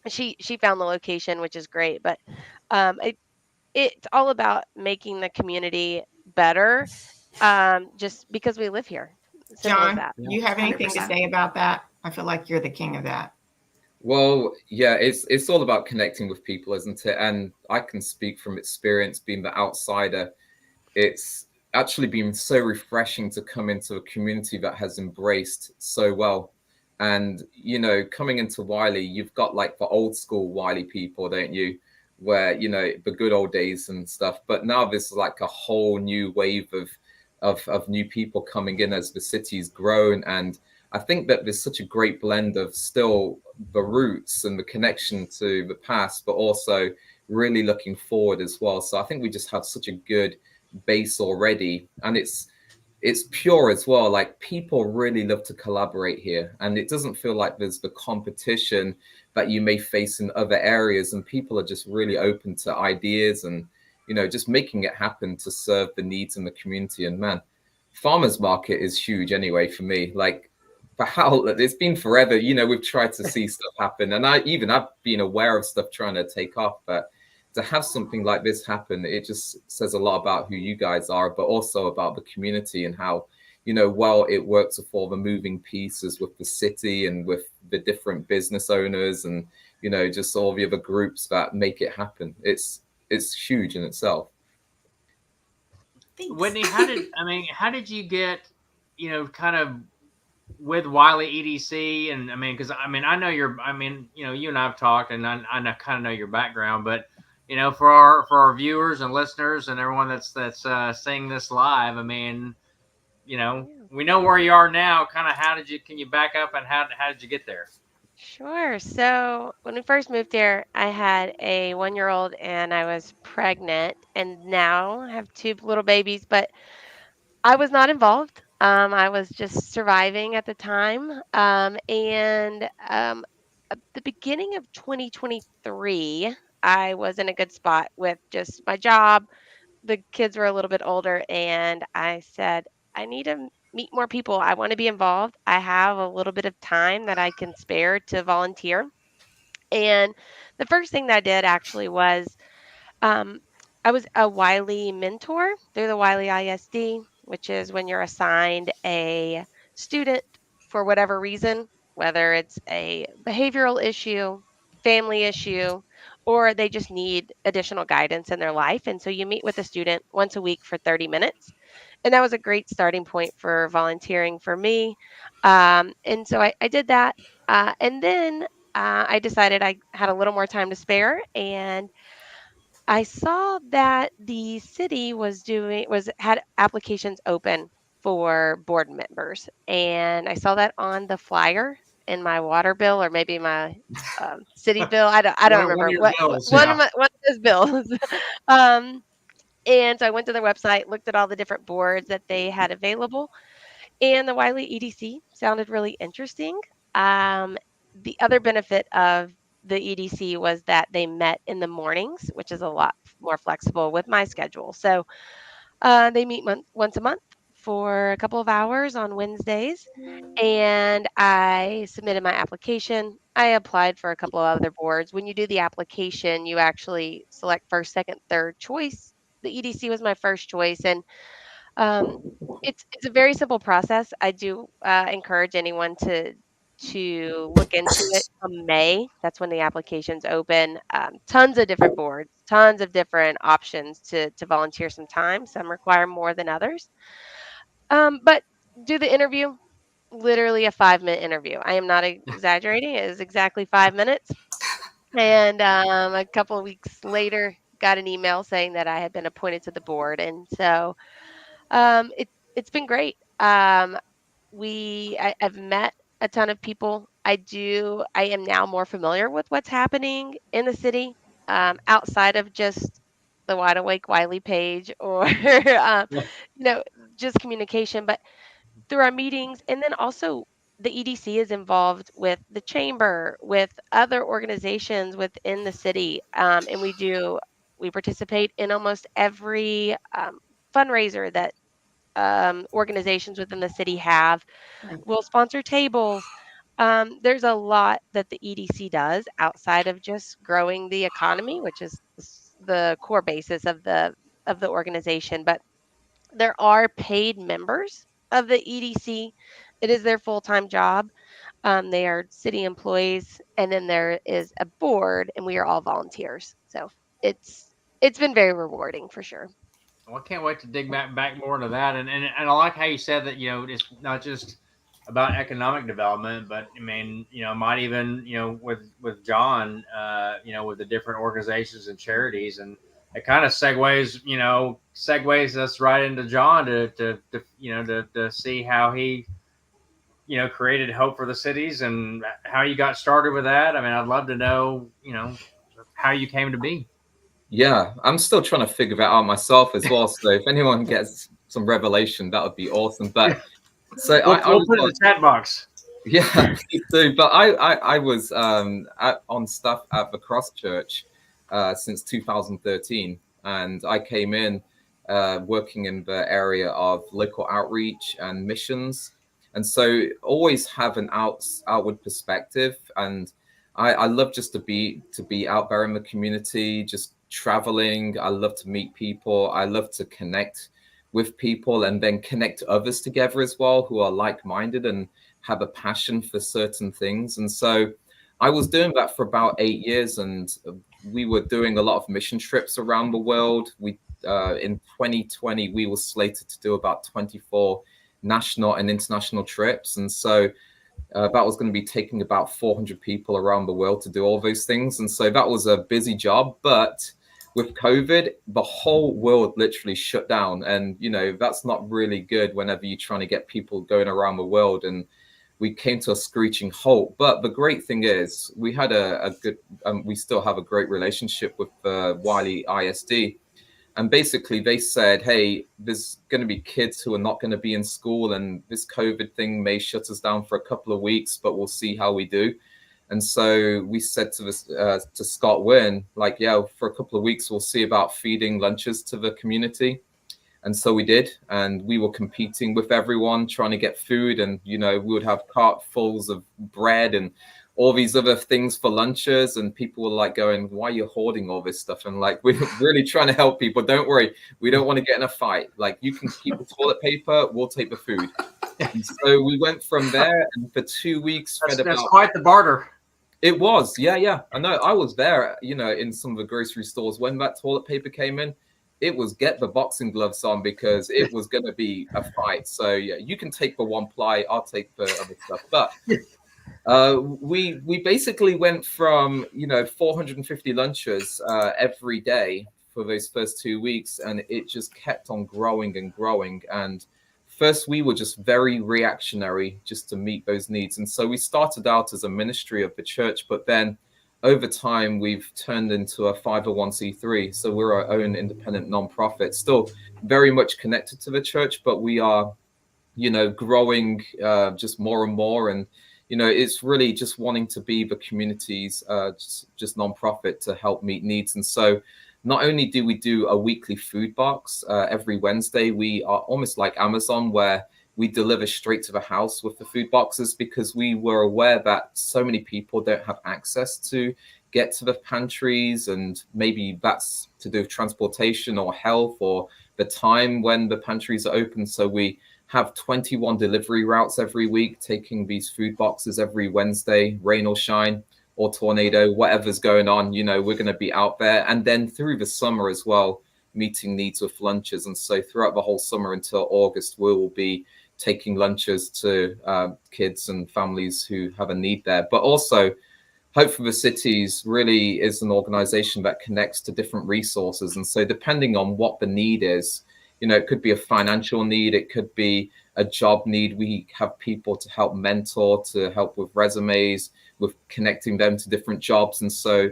She found the location, which is great, but it's all about making the community better, just because we live here. John, do you have anything 100%. To say about that? I feel like you're the king of that. Well, yeah, it's all about connecting with people, isn't it? And I can speak from experience, being the outsider. It's actually been so refreshing to come into a community that has embraced so well. And, coming into Wylie, you've got the old school Wylie people, don't you? Where, the good old days and stuff. But now there's a whole new wave of new people coming in as the city's grown. And I think that there's such a great blend of still the roots and the connection to the past, but also really looking forward as well. So I think we just have such a good base already. And it's it's pure as well. Like, people really love to collaborate here, and it doesn't feel like there's the competition that you may face in other areas, and people are just really open to ideas and, you know, just making it happen to serve the needs in the community. And man, farmers market is huge anyway for me. Like, for how it's been forever, you know, we've tried to see stuff happen, and I've been aware of stuff trying to take off, but to have something like this happen, it just says a lot about who you guys are, but also about the community and how, you know, well, it works with all the moving pieces with the city and with the different business owners and, you know, just all the other groups that make it happen. It's huge in itself. Thanks. Whitney, how did you get, you know, kind of with Wylie EDC? And I mean, because I know you know, you and I've talked, and I kind of know your background, but you know, for our viewers and listeners and everyone that's seeing this live, I mean, you know, we know where you are now. Kind of, can you back up and how did you get there? Sure. So when we first moved here, I had a 1-year-old and I was pregnant, and now I have 2 little babies, but I was not involved. I was just surviving at the time. At the beginning of 2023, I was in a good spot with just my job. The kids were a little bit older, and I said, I need to meet more people. I want to be involved. I have a little bit of time that I can spare to volunteer. And the first thing that I did actually was um, I was a Wylie mentor through the Wylie ISD, which is when you're assigned a student for whatever reason, whether it's a behavioral issue, family issue, or they just need additional guidance in their life. And so you meet with a student once a week for 30 minutes. And that was a great starting point for volunteering for me. And so I did that. And then I decided I had a little more time to spare, and I saw that the city had applications open for board members, and I saw that on the flyer in my water bill, or maybe my city bill. I don't remember One of your what bills, one yeah. of those bills. um, and so I went to their website, looked at all the different boards that they had available, and the Wylie EDC sounded really interesting. Um, the other benefit of the EDC was that they met in the mornings, which is a lot more flexible with my schedule. So they meet once a month for a couple of hours on Wednesdays. And I submitted my application. I applied for a couple of other boards. When you do the application, you actually select first, second, third choice. The EDC was my first choice, and um, it's a very simple process. I do encourage anyone to look into it from May. That's when the applications open. Tons of different boards, tons of different options to volunteer some time. Some require more than others. But do the interview. Literally a 5-minute interview. I am not exaggerating. It is exactly 5 minutes. And a couple of weeks later, got an email saying that I had been appointed to the board, and so it's been great. I've met a ton of people. I am now more familiar with what's happening in the city, outside of just the Wide Awake Wylie page or you know, just communication, but through our meetings. And then also the EDC is involved with the chamber, with other organizations within the city, and we participate in almost every fundraiser that organizations within the city have. We'll sponsor tables. There's a lot that the EDC does outside of just growing the economy, which is the core basis of the organization. But there are paid members of the EDC. It is their full-time job. They are city employees, and then there is a board, and we are all volunteers. So it's been very rewarding for sure. Well, I can't wait to dig back more into that. And I like how you said that, you know, it's not just about economic development, but I mean, you know, might even, you know, with Jon, you know, with the different organizations and charities, and it kind of segues us right into Jon to you know, to see how he, you know, created Hope for the Cities and how you got started with that. I mean, I'd love to know, you know, how you came to be. Yeah, I'm still trying to figure that out myself as well. So if anyone gets some revelation, that would be awesome. But so we'll put it in the chat box. Yeah, please do. But I was on staff at the Cross Church since 2013, and I came in working in the area of local outreach and missions, and so always have an outward perspective. And I love just to be out there in the community, just traveling. I love to meet people. I love to connect with people and then connect others together as well who are like-minded and have a passion for certain things. And so I was doing that for about 8 years, and we were doing a lot of mission trips around the world. We in 2020 we were slated to do about 24 national and international trips, and so that was going to be taking about 400 people around the world to do all those things. And so that was a busy job. But with COVID, the whole world literally shut down, and that's not really good whenever you're trying to get people going around the world. And we came to a screeching halt. But the great thing is we had a good, we still have a great relationship with Wylie ISD. And basically they said, hey, there's going to be kids who are not going to be in school, and this COVID thing may shut us down for a couple of weeks, but we'll see how we do. And so we said to this, to Scott Wynn, like, yeah, for a couple of weeks, we'll see about feeding lunches to the community. And so we did, and we were competing with everyone, trying to get food. And, we would have cartfuls of bread and all these other things for lunches. And people were like going, why are you hoarding all this stuff? And like, we're really trying to help people. Don't worry. We don't want to get in a fight. Like, you can keep the toilet paper. We'll take the food. And so we went from there, and for 2 weeks, that's quite the barter. It was. Yeah. I know. I was there, in some of the grocery stores when that toilet paper came in. It was get the boxing gloves on, because it was going to be a fight. So yeah, you can take the one ply, I'll take the other stuff. But we basically went from 450 lunches every day for those first 2 weeks, and it just kept on growing and growing. And first, we were just very reactionary just to meet those needs. And so we started out as a ministry of the church, but then over time, we've turned into a 501c3. So we're our own independent nonprofit, still very much connected to the church, but we are, growing just more and more. And, it's really just wanting to be the community's just nonprofit to help meet needs. And so not only do we do a weekly food box every Wednesday, we are almost like Amazon, where we deliver straight to the house with the food boxes, because we were aware that so many people don't have access to get to the pantries, and maybe that's to do with transportation or health or the time when the pantries are open. So we have 21 delivery routes every week, taking these food boxes every Wednesday, rain or shine or tornado, whatever's going on, we're going to be out there. And then through the summer as well, meeting needs with lunches. And so throughout the whole summer until August, we will be taking lunches to kids and families who have a need there. But also, Hope for the Cities really is an organization that connects to different resources. And so depending on what the need is, it could be a financial need, it could be a job need. We have people to help mentor, to help with resumes, with connecting them to different jobs. And so,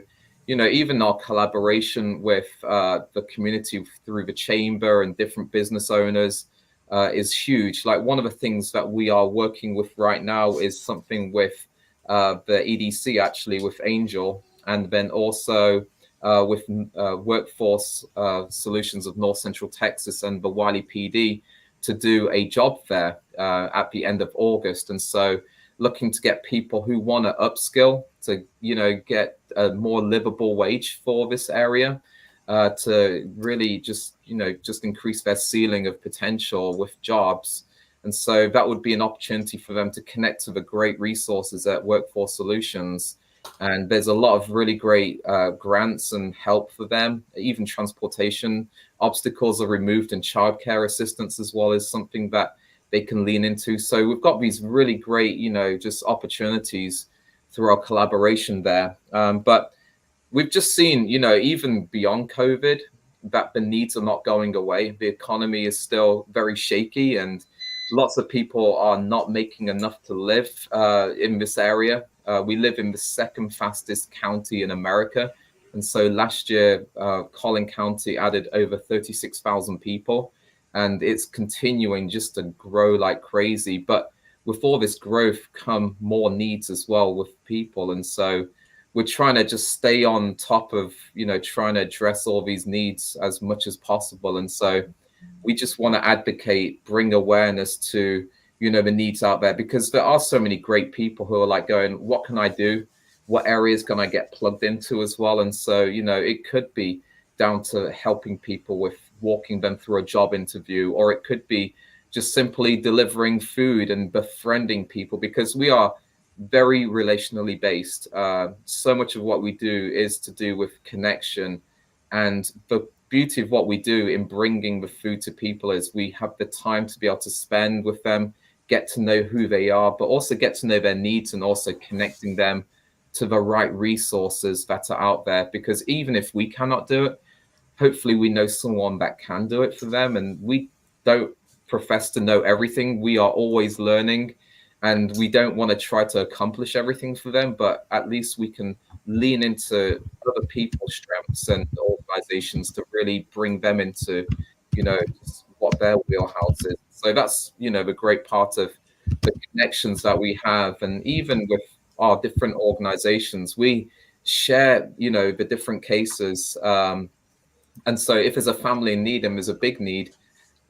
even our collaboration with the community through the chamber and different business owners is huge. Like, one of the things that we are working with right now is something with the EDC, actually, with Angel, and then also with Workforce Solutions of North Central Texas and the Wylie PD to do a job fair at the end of August. And so looking to get people who want to upskill to, get a more livable wage for this area, to really just increase their ceiling of potential with jobs. And so that would be an opportunity for them to connect to the great resources at Workforce Solutions. And there's a lot of really great grants and help for them. Even transportation obstacles are removed, and childcare assistance as well is something that they can lean into. So we've got these really great, just opportunities through our collaboration there. But we've just seen, even beyond COVID, that the needs are not going away. The economy is still very shaky, and lots of people are not making enough to live in this area. We live in the second fastest county in America. And so last year, Collin County added over 36,000 people. and it's continuing just to grow like crazy. But with all this growth come more needs as well with people. And so we're trying to just stay on top of, trying to address all these needs as much as possible. And so we just want to advocate, bring awareness to, the needs out there, because there are so many great people who are like going, what can I do? What areas can I get plugged into as well? And so, it could be down to helping people with walking them through a job interview, or it could be just simply delivering food and befriending people, because we are very relationally based. So much of what we do is to do with connection. And the beauty of what we do in bringing the food to people is we have the time to be able to spend with them, get to know who they are, but also get to know their needs, and also connecting them to the right resources that are out there. Because even if we cannot do it, hopefully we know someone that can do it for them. And we don't profess to know everything. We are always learning, and we don't want to try to accomplish everything for them, but at least we can lean into other people's strengths and organizations to really bring them into, what their wheelhouse is. So that's, the great part of the connections that we have. And even with our different organizations, we share, the different cases. And so if there's a family in need and there's a big need,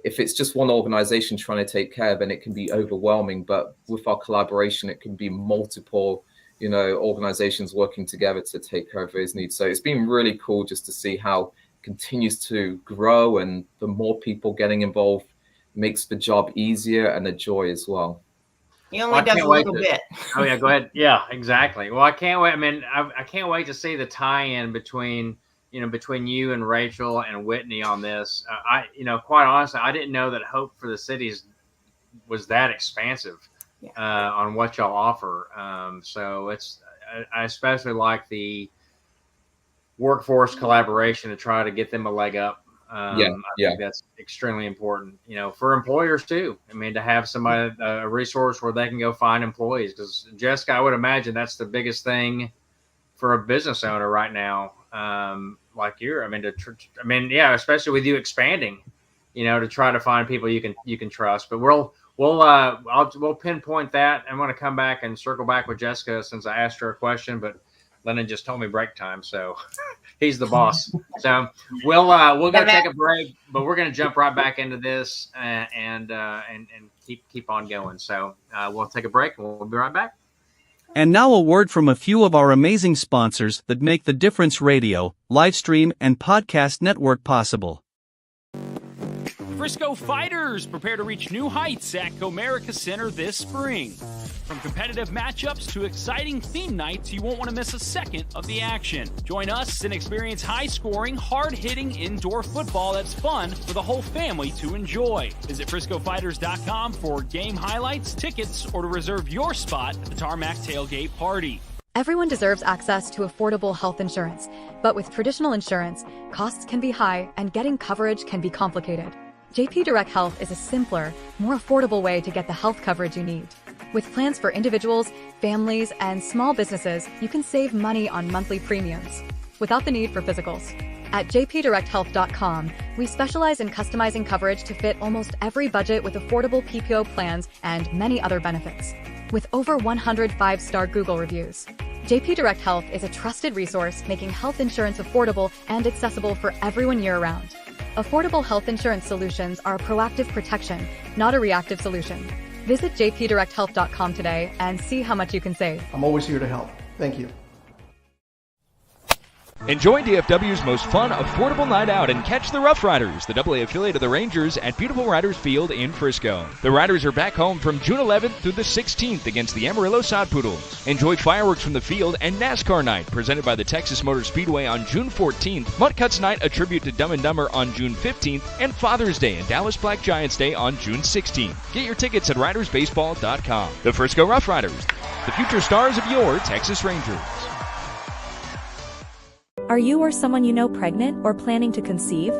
if it's just one organization trying to take care, then it can be overwhelming. But with our collaboration, it can be multiple, organizations working together to take care of those needs. So it's been really cool just to see how it continues to grow, and the more people getting involved makes the job easier and a joy as well. He only does a little bit. Oh yeah, go ahead. Yeah, exactly. Well, I can't wait. I mean, I can't wait to see the tie-in between you and Rachel and Whitney on this. Quite honestly, I didn't know that Hope for the Cities was that expansive on what y'all offer. So I especially like the workforce collaboration to try to get them a leg up. I think that's extremely important, for employers too. I mean, to have somebody, a resource where they can go find employees. Because Jessica, I would imagine that's the biggest thing for a business owner right now. Like especially with you expanding, to try to find people you can trust. But we'll pinpoint that. I'm going to come back and circle back with Jessica since I asked her a question, but Lennon just told me break time, so he's the boss. So we'll go take a break, but we're going to jump right back into this and keep on going. So we'll take a break and we'll be right back. And now a word from a few of our amazing sponsors that make the Difference Radio, live stream, and podcast network possible. Frisco Fighters prepare to reach new heights at Comerica Center this spring. From competitive matchups to exciting theme nights, you won't want to miss a second of the action. Join us and experience high-scoring, hard-hitting indoor football that's fun for the whole family to enjoy. Visit FriscoFighters.com for game highlights, tickets, or to reserve your spot at the Tarmac Tailgate Party. Everyone deserves access to affordable health insurance, but with traditional insurance, costs can be high and getting coverage can be complicated. JP Direct Health is a simpler, more affordable way to get the health coverage you need. With plans for individuals, families, and small businesses, you can save money on monthly premiums without the need for physicals. At jpdirecthealth.com, we specialize in customizing coverage to fit almost every budget with affordable PPO plans and many other benefits. With over 100 5-star Google reviews, JP Direct Health is a trusted resource making health insurance affordable and accessible for everyone year-round. Affordable health insurance solutions are a proactive protection, not a reactive solution. Visit jpdirecthealth.com today and see how much you can save. I'm always here to help. Thank you. Enjoy DFW's most fun, affordable night out and catch the Rough Riders, the AA affiliate of the Rangers, at Beautiful Riders Field in Frisco. The Riders are back home from June 11th through the 16th against the Amarillo Sod Poodles. Enjoy fireworks from the field and NASCAR night presented by the Texas Motor Speedway on June 14th, Mutt Cuts night, a tribute to Dumb and Dumber on June 15th, and Father's Day and Dallas Black Giants Day on June 16th. Get your tickets at ridersbaseball.com. The Frisco Rough Riders, the future stars of your Texas Rangers. Are you or someone you know pregnant or planning to conceive?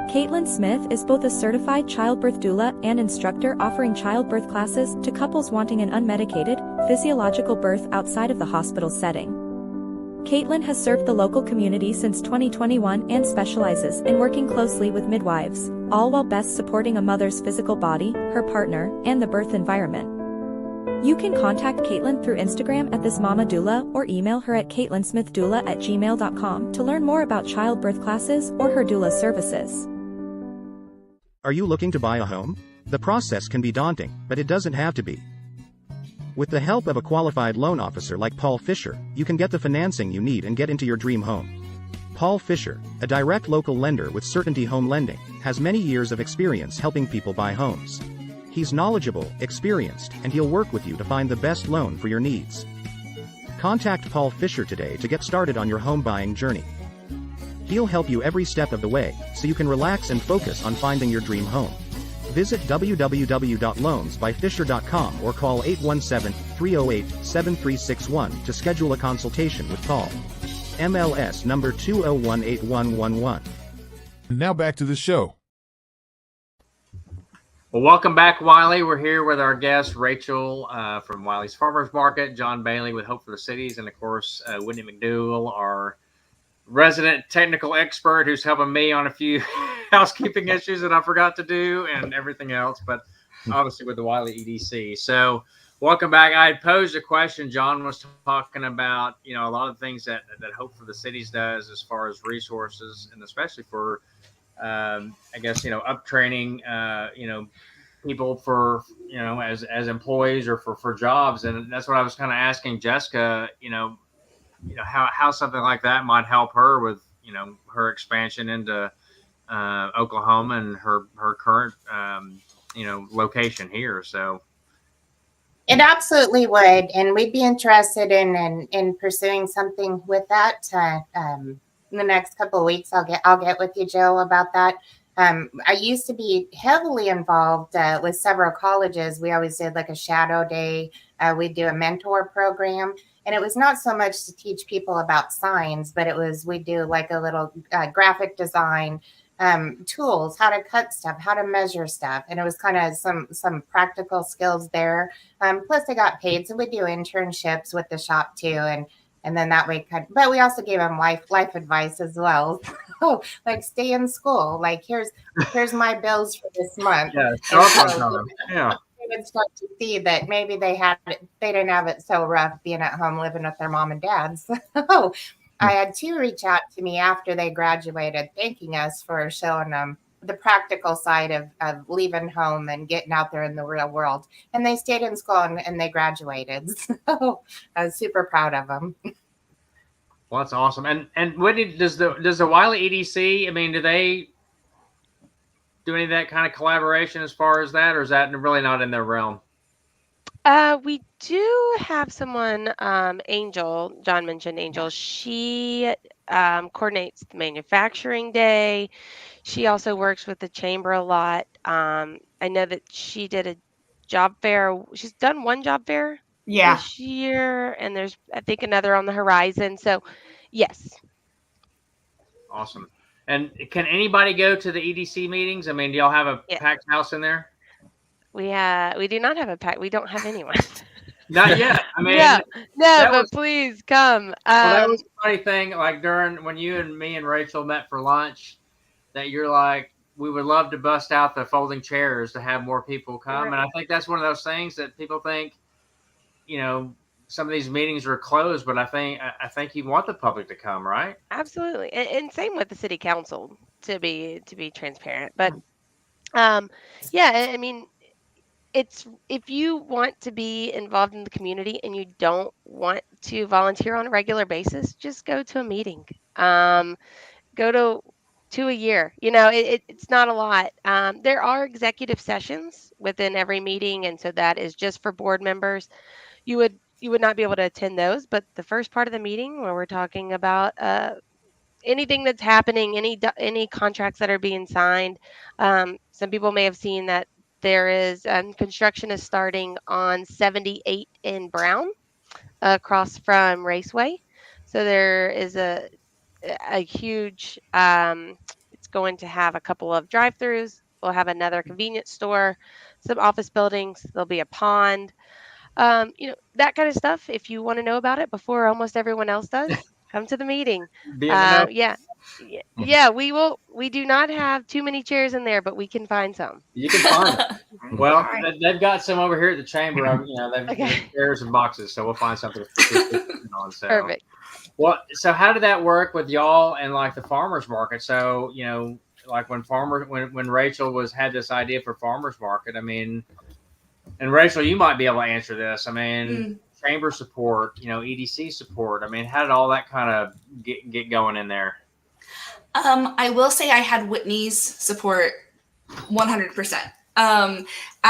Caitlin Smith is both a certified childbirth doula and instructor offering childbirth classes to couples wanting an unmedicated, physiological birth outside of the hospital setting. Caitlin has served the local community since 2021 and specializes in working closely with midwives, all while best supporting a mother's physical body, her partner, and the birth environment. You can contact Caitlin through Instagram at thismamadoula or email her at caitlinsmithdoula@gmail.com to learn more about childbirth classes or her doula services. Are you looking to buy a home? The process can be daunting, but it doesn't have to be. With the help of a qualified loan officer like Paul Fisher, you can get the financing you need and get into your dream home. Paul Fisher, a direct local lender with Certainty Home Lending, has many years of experience helping people buy homes. He's knowledgeable, experienced, and he'll work with you to find the best loan for your needs. Contact Paul Fisher today to get started on your home buying journey. He'll help you every step of the way, so you can relax and focus on finding your dream home. Visit www.loansbyfisher.com or call 817-308-7361 to schedule a consultation with Paul. MLS number 2018111. Now back to the show. Well, welcome back, Wylie. We're here with our guest, Rachel from Wylie's Farmers Market, Jon Bailey with Hope for the Cities, and, of course, Whitney McDougall, our resident technical expert who's helping me on a few housekeeping issues that I forgot to do and everything else, but obviously with the Wylie EDC. So welcome back. I had posed a question. Jon was talking about, a lot of things that Hope for the Cities does as far as resources, and especially for up training, people for, as employees or for jobs. And that's what I was kind of asking Jessica, how something like that might help her with, her expansion into Oklahoma and her current, location here. So it absolutely would. And we'd be interested in pursuing something with that. In the next couple of weeks, I'll get with you, Jill, about that. I used to be heavily involved with several colleges. We always did like a shadow day. We'd do a mentor program, and it was not so much to teach people about signs, but we'd do like a little graphic design tools, how to cut stuff, how to measure stuff. And it was kind of some practical skills there. Plus I got paid. So we do internships with the shop too. And then that way, but we also gave them life advice as well. Oh, like stay in school. Like here's my bills for this month. Yeah, yeah. They would start to see that maybe they didn't have it so rough being at home living with their mom and dad. So I had two reach out to me after they graduated, thanking us for showing them the practical side of leaving home and getting out there in the real world. And they stayed in school and they graduated. So I was super proud of them. Well, that's awesome. And Whitney, does the Wylie EDC, do they do any of that kind of collaboration as far as that, or is that really not in their realm? We do have someone, Angel, Jon mentioned Angel. She coordinates the manufacturing day. She also works with the chamber a lot. I know that she did a job fair. She's done one job fair this year, and there's, I think, another on the horizon. So, yes. Awesome. And can anybody go to the EDC meetings? Do y'all have a packed house in there? We do not have a pack. We don't have anyone. Not yet. But please come. Well, that was a funny thing. Like when you and me and Rachel met for lunch, that you're like, we would love to bust out the folding chairs to have more people come. Right. And I think that's one of those things that people think, some of these meetings are closed, but I think you want the public to come, right? Absolutely. And same with the city council, to be transparent. But it's, if you want to be involved in the community and you don't want to volunteer on a regular basis, just go to a meeting. Go to a year. It's not a lot. There are executive sessions within every meeting, and so that is just for board members. You would not be able to attend those, but the first part of the meeting where we're talking about anything that's happening, any contracts that are being signed. Some people may have seen that there is construction is starting on 78 in Brown across from Raceway. So there is a huge, it's going to have a couple of drive-throughs. We'll have another convenience store, some office buildings. There'll be a pond, that kind of stuff. If you want to know about it before almost everyone else does, Come to the meeting. Yeah. We do not have too many chairs in there, but we can find some. You can find them. Well, they've got some over here at the chamber. They've chairs and boxes, so we'll find something on. So. Perfect. Well, so how did that work with y'all and like the farmers market? So like when Rachel had this idea for farmers market. I mean, and Rachel, you might be able to answer this. I mean, chamber support, EDC support. I mean, how did all that kind of get going in there? I will say I had Whitney's support 100%. I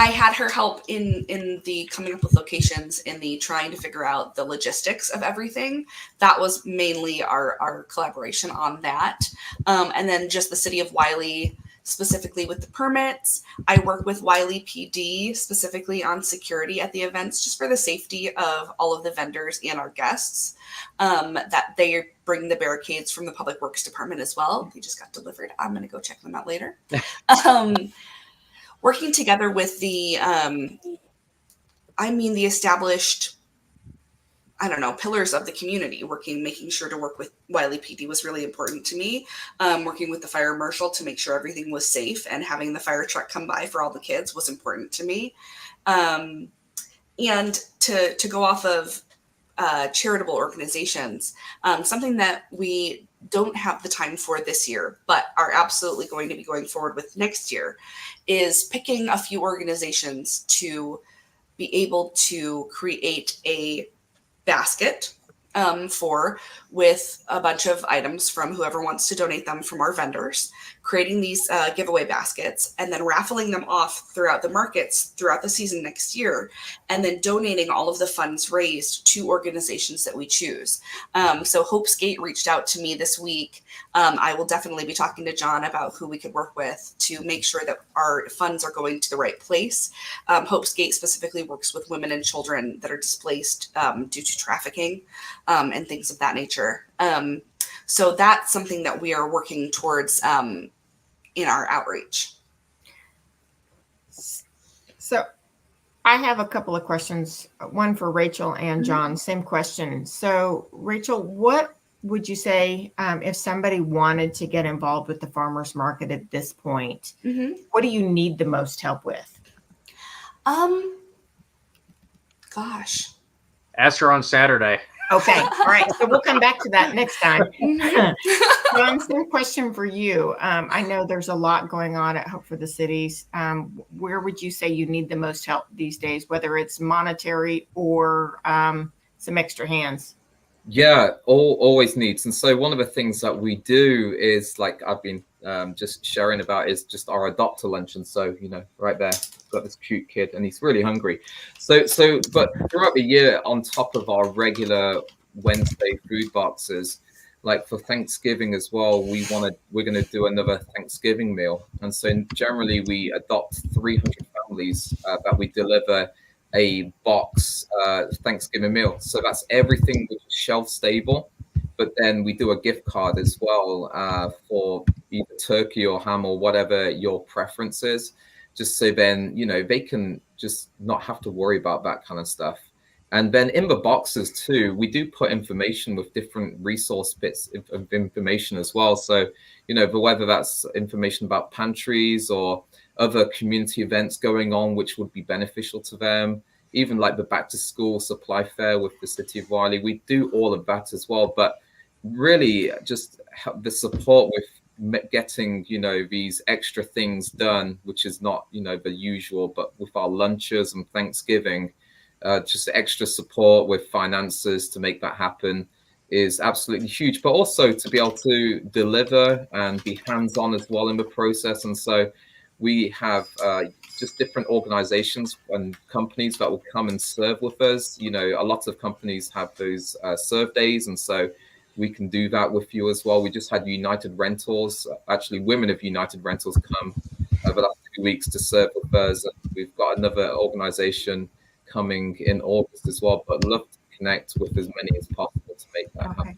had her help in the coming up with locations, in the trying to figure out the logistics of everything. That was mainly our collaboration on that. And then just the city of Wylie, specifically with the permits. I work with Wylie PD specifically on security at the events, just for the safety of all of the vendors and our guests, that they bring the barricades from the Public Works Department as well. They just got delivered. I'm going to go check them out later. Working together with the established, pillars of the community, making sure to work with Wylie PD was really important to me. Working with the fire marshal to make sure everything was safe, and having the fire truck come by for all the kids was important to me. And to go off of charitable organizations, something that we don't have the time for this year, but are absolutely going to be going forward with next year, is picking a few organizations to be able to create a basket with a bunch of items from whoever wants to donate them from our vendors, creating these giveaway baskets, and then raffling them off throughout the markets throughout the season next year, and then donating all of the funds raised to organizations that we choose. So Hope's Gate reached out to me this week. I will definitely be talking to Jon about who we could work with to make sure that our funds are going to the right place. Hope's Gate specifically works with women and children that are displaced due to trafficking and things of that nature. So that's something that we are working towards in our outreach. So I have a couple of questions, one for Rachel and Jon, same question. So Rachel, what would you say if somebody wanted to get involved with the farmers market at this point? What do you need the most help with? Gosh. Ask her on Saturday. Okay. All right. So we'll come back to that next time. Jon, same question for you. I know there's a lot going on at Hope for the Cities. Where would you say you need the most help these days, whether it's monetary or some extra hands? Yeah, always needs. And so one of the things that we do is, like I've been just sharing about, is just our adopter luncheon. So, right there, got this cute kid and he's really hungry. So but throughout the year, on top of our regular Wednesday food boxes, like for Thanksgiving as well, we're going to do another Thanksgiving meal. And so generally we adopt 300 families that we deliver a box Thanksgiving meal. So that's everything which is shelf stable, but then we do a gift card as well for either turkey or ham or whatever your preference is, just so then they can just not have to worry about that kind of stuff. And then in the boxes too, we do put information with different resource bits of information as well. So whether that's information about pantries or other community events going on which would be beneficial to them, even like the back to school supply fair with the city of Wylie, we do all of that as well. But really just the support with getting these extra things done, which is not the usual, but with our lunches and Thanksgiving, just extra support with finances to make that happen is absolutely huge. But also to be able to deliver and be hands-on as well in the process. And so we have just different organizations and companies that will come and serve with us. A lot of companies have those serve days, and so we can do that with you as well. We just had United Rentals, actually women of United Rentals, come over the last 2 weeks to serve with us. And we've got another organization coming in August as well, but love to connect with as many as possible to make that happen.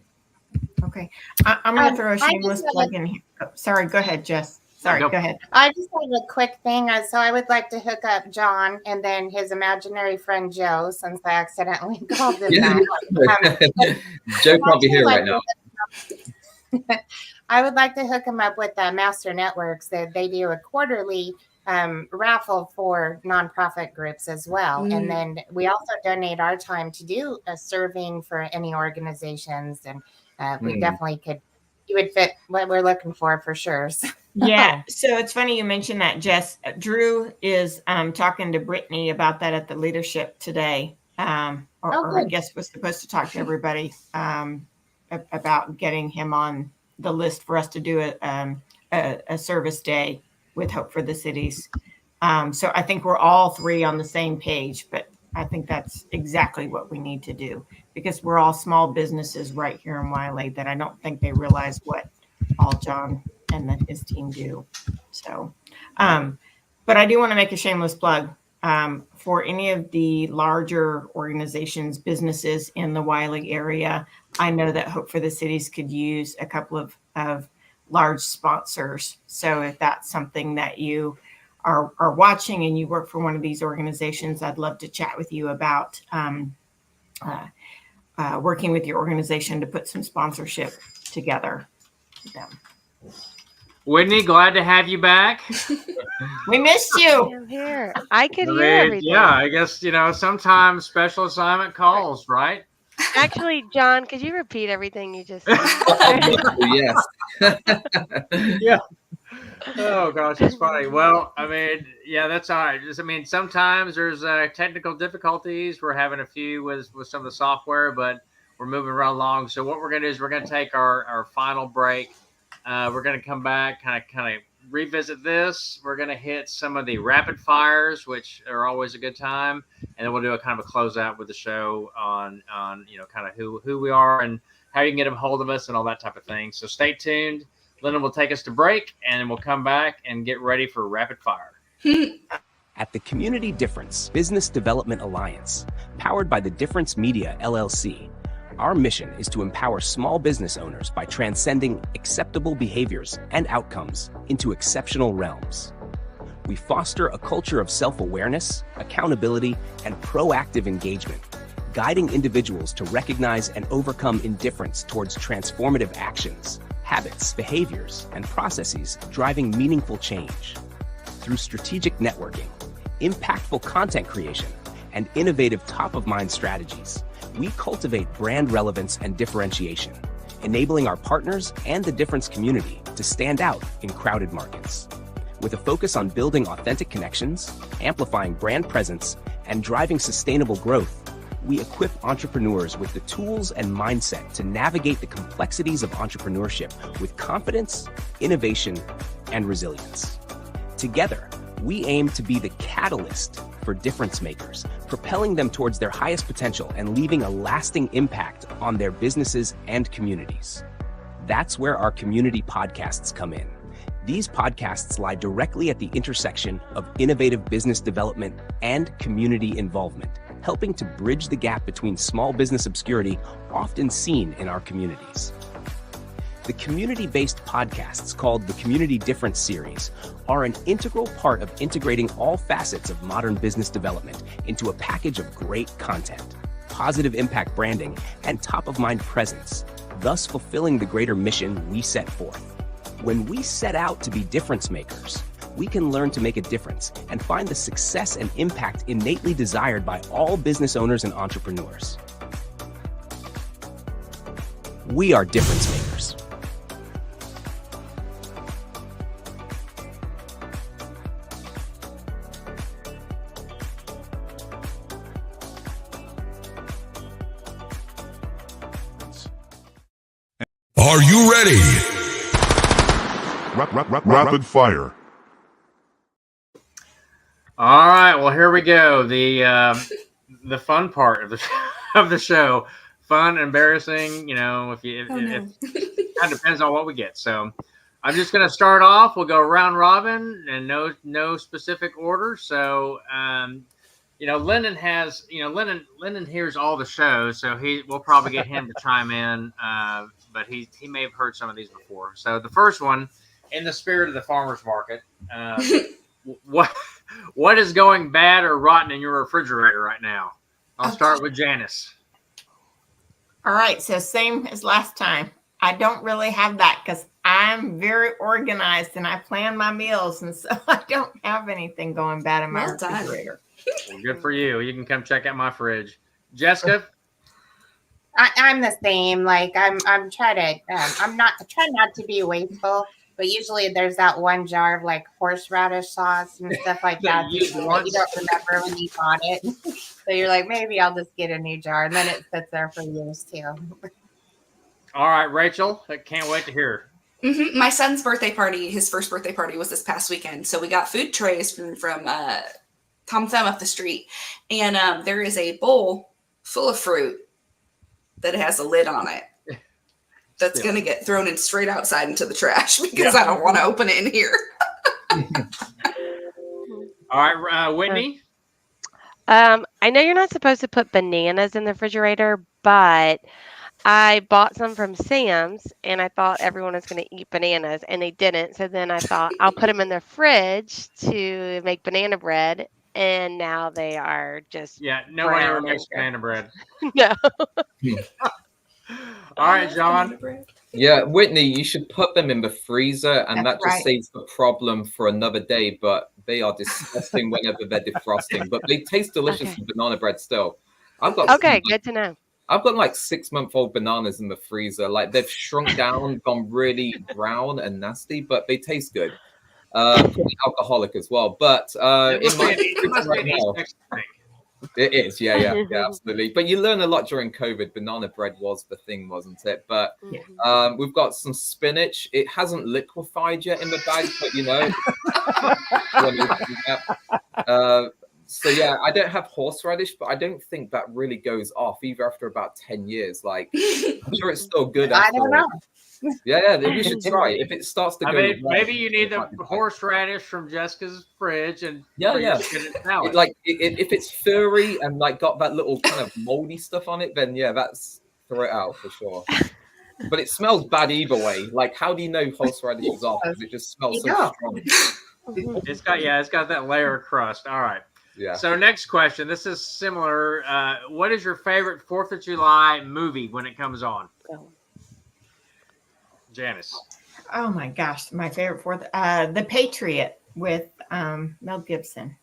Okay. I'm going to throw a shameless plug in here. Oh, sorry, go ahead, Jess. Sorry, go ahead. I just have a quick thing. So I would like to hook up John and then his imaginary friend Joe, since I accidentally called him that. Joe can't be here right now. I would like to hook him up with Master Networks. That they do a quarterly raffle for nonprofit groups as well. And then we also donate our time to do a serving for any organizations. And we definitely could, you would fit what we're looking for sure. Yeah. So it's funny you mentioned that, Jess. Drew is talking to Brittany about that at the leadership today. Or I guess was supposed to talk to everybody about getting him on the list for us to do a service day with Hope for the Cities. So I think we're all three on the same page, but I think that's exactly what we need to do, because we're all small businesses right here in Wylie that I don't think they realize what all Jon and then his team do. So, but I do want to make a shameless plug for any of the larger organizations, businesses in the Wylie area. I know that Hope for the Cities could use a couple of large sponsors. So if that's something that you are watching and you work for one of these organizations, I'd love to chat with you about working with your organization to put some sponsorship together with them. Whitney, glad to have you back. We missed you. I'm here. I could hear everything. Yeah, I guess, sometimes special assignment calls, right? Actually, Jon, could you repeat everything you just said? Yes. Yeah. Oh, gosh, it's funny. Well, that's all right. Sometimes there's technical difficulties. We're having a few with some of the software, but we're moving right along. So what we're going to do is we're going to take our final break. We're going to come back, kind of revisit this. We're going to hit some of the rapid fires, which are always a good time. And then we'll do a kind of a closeout with the show on kind of who we are and how you can get a hold of us and all that type of thing. So stay tuned. Linda will take us to break, and then we'll come back and get ready for rapid fire. At the Community Difference Business Development Alliance, powered by the Difference Media, LLC, our mission is to empower small business owners by transcending acceptable behaviors and outcomes into exceptional realms. We foster a culture of self-awareness, accountability, and proactive engagement, guiding individuals to recognize and overcome indifference towards transformative actions, habits, behaviors, and processes driving meaningful change. Through strategic networking, impactful content creation, and innovative top-of-mind strategies, we cultivate brand relevance and differentiation, enabling our partners and the Difference community to stand out in crowded markets. With a focus on building authentic connections, amplifying brand presence, and driving sustainable growth, we equip entrepreneurs with the tools and mindset to navigate the complexities of entrepreneurship with confidence, innovation, and resilience. Together, we aim to be the catalyst for difference makers, propelling them towards their highest potential and leaving a lasting impact on their businesses and communities. That's where our community podcasts come in. These podcasts lie directly at the intersection of innovative business development and community involvement, helping to bridge the gap between small business obscurity often seen in our communities. The community-based podcasts called the Community Difference Series are an integral part of integrating all facets of modern business development into a package of great content, positive impact branding, and top-of-mind presence, thus fulfilling the greater mission we set forth. When we set out to be difference makers, we can learn to make a difference and find the success and impact innately desired by all business owners and entrepreneurs. We are difference makers. Are you ready? Rapid fire. All right. Well, here we go. The fun part of the show. Fun, embarrassing. It kind of depends on what we get. So, I'm just going to start off. We'll go round robin and no specific order. So, Lennon has, Lennon hears all the shows, so we'll probably get him to chime in. But he may have heard some of these before. So the first one in the spirit of the farmers market, what is going bad or rotten in your refrigerator right now? I'll start with Janice. All right, so same as last time. I don't really have that because I'm very organized and I plan my meals, and so I don't have anything going bad in my refrigerator. Well, good for you. You can come check out my fridge. Jessica? I'm the same. Like I'm trying to I try not to be wasteful, but usually there's that one jar of like horseradish sauce and stuff like that. You don't remember when you bought it. So you're like, maybe I'll just get a new jar, and then it sits there for years too. All right, Rachel, I can't wait to hear. My son's birthday party, his first birthday party was this past weekend. So we got food trays from Tom Thumb up the street. And there is a bowl full of fruit that has a lid on it. That's going to get thrown in straight outside into the trash because I don't want to open it in here. All right, Whitney? I know you're not supposed to put bananas in the refrigerator, but I bought some from Sam's, and I thought everyone was going to eat bananas, and they didn't. So then I thought I'll put them in the fridge to make banana bread, and now they are just nobody ever makes banana bread. No. All right, John. Yeah, Whitney, you should put them in the freezer, and That's that just right. saves the problem for another day. But they are disgusting whenever they're defrosting, but they taste delicious with banana bread still. Good to know. I've got like 6-month-old bananas in the freezer. Like they've shrunk down, gone really brown and nasty, but they taste good. Pretty alcoholic as well. But in my fridge right now, it is, yeah, absolutely. But you learn a lot during COVID. Banana bread was the thing, wasn't it? But we've got some spinach. It hasn't liquefied yet in the bag, but you know. So yeah, I don't have horseradish, but I don't think that really goes off either after about 10 years. Like, I'm sure it's still good. I don't know. Yeah, we should try. If it starts to go, maybe you need the horseradish from Jessica's fridge, and like if it's furry and like got that little kind of moldy stuff on it, then that's throw it out for sure. But it smells bad either way. Like, how do you know horseradish is off? Because it just smells so strong. It's got that layer of crust. All right. Yeah. So next question. This is similar. What is your favorite 4th of July movie when it comes on? Janice. Oh my gosh, my favorite 4th, The Patriot with Mel Gibson.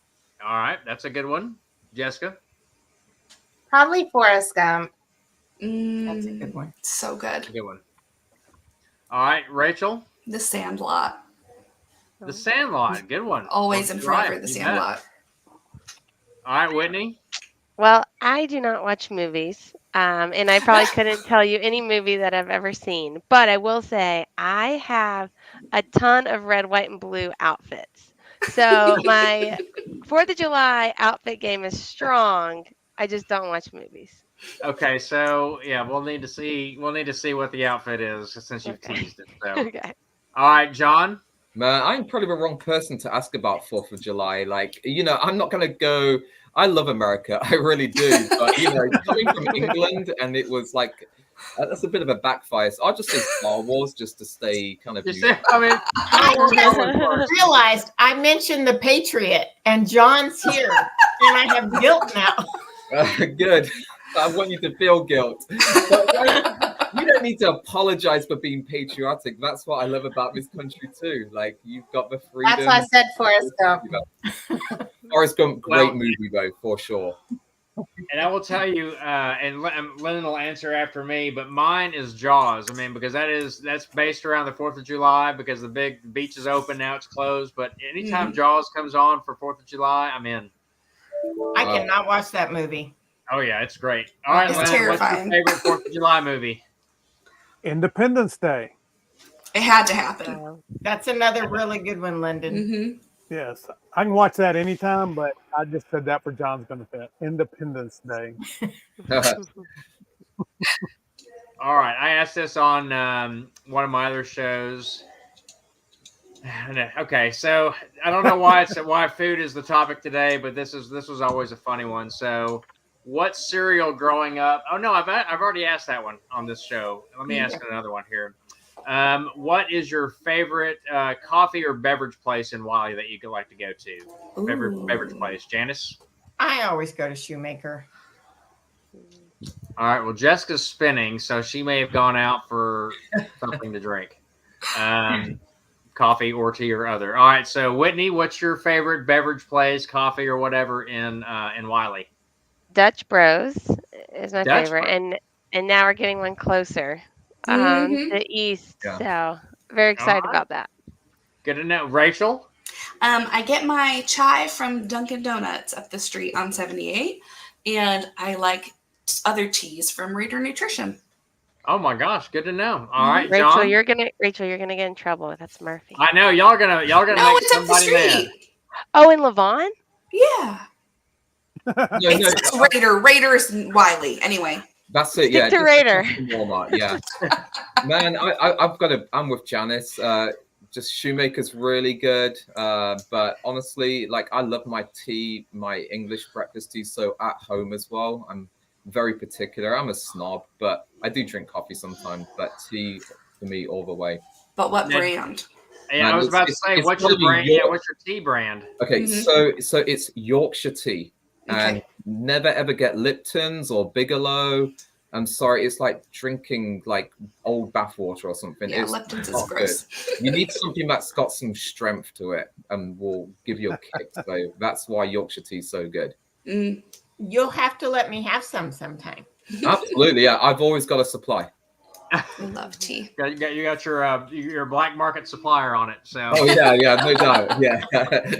All right, that's a good one. Jessica. Probably Forrest Gump. That's a good one. So good. Good one. All right, Rachel. The Sandlot. The Sandlot. Good one. Always and forever, The Sandlot. All right, Whitney. Well, I do not watch movies, and I probably couldn't tell you any movie that I've ever seen. But I will say I have a ton of red, white, and blue outfits. So my 4th of July outfit game is strong. I just don't watch movies. Okay, so we'll need to see what the outfit is since you've teased it. So. Okay. All right, John. I'm probably the wrong person to ask about 4th of July. Like, I'm not going to go. I love America. I really do. But, coming from England, and it was like, that's a bit of a backfire. So I'll just say Star Wars just to stay kind of. I realized I mentioned The Patriot, and John's here, and I have guilt now. Good. I want you to feel guilt. But, you don't need to apologize for being patriotic. That's what I love about this country too. Like, you've got the freedom. That's why I said Forrest Gump. Forrest Gump, great movie though, for sure. And I will tell you, and Lennon will answer after me, but mine is Jaws. I mean, because that's based around the 4th of July because the beach is open now, it's closed. But anytime Jaws comes on for 4th of July, I'm in. I cannot watch that movie. Oh yeah, it's great. All right, Lennon, terrifying. What's your favorite 4th of July movie? Independence Day. It had to happen. That's another really good one, Lyndon. Mm-hmm. Yes, I can watch that anytime, but I just said that for John's benefit. Independence Day. All right, I asked this on one of my other shows. Okay, so I don't know why why food is the topic today, but this was always a funny one. So, what cereal growing up? Oh no, I've already asked that one on this show. Let me ask another one here. What is your favorite coffee or beverage place in Wylie that you could like to go to? Beverage place. Janice? I always go to Shoemaker. All right. Well, Jessica's spinning, so she may have gone out for something to drink. Coffee or tea or other. All right. So, Whitney, what's your favorite beverage place, coffee or whatever in Wylie? Dutch Bros is my Dutch favorite, Bros. and now we're getting one closer to the east. Yeah. So very excited about that. Good to know. Rachel? I get my chai from Dunkin' Donuts up the street on 78, and I like other teas from Reader Nutrition. Oh my gosh, good to know. All right, Rachel, John? you're gonna get in trouble with that's Murphy. I know y'all gonna No, make it's up the somebody mad. street. Oh, in Levon? Yeah. It's Raiders Wylie. Anyway. That's it. Stick to Raider. Walmart, yeah. Man, I'm with Janice. Just Shoemaker's really good. But honestly, like I love my tea, my English breakfast tea, so at home as well. I'm very particular. I'm a snob, but I do drink coffee sometimes. But tea for me all the way. But what brand? Yeah, Man, I was about to say, what's your brand? Yeah, what's your tea brand? Okay, so it's Yorkshire tea. And never ever get Lipton's or Bigelow. I'm sorry, it's like drinking like old bathwater or something. Yeah, it's Lipton's is not gross. good. You need something that's got some strength to it and will give you a kick. So that's why Yorkshire tea is so good. You'll have to let me have some sometime. Absolutely, yeah. I've always got a supply. I love tea. You got your black market supplier on it. So. Oh yeah, no doubt. Yeah,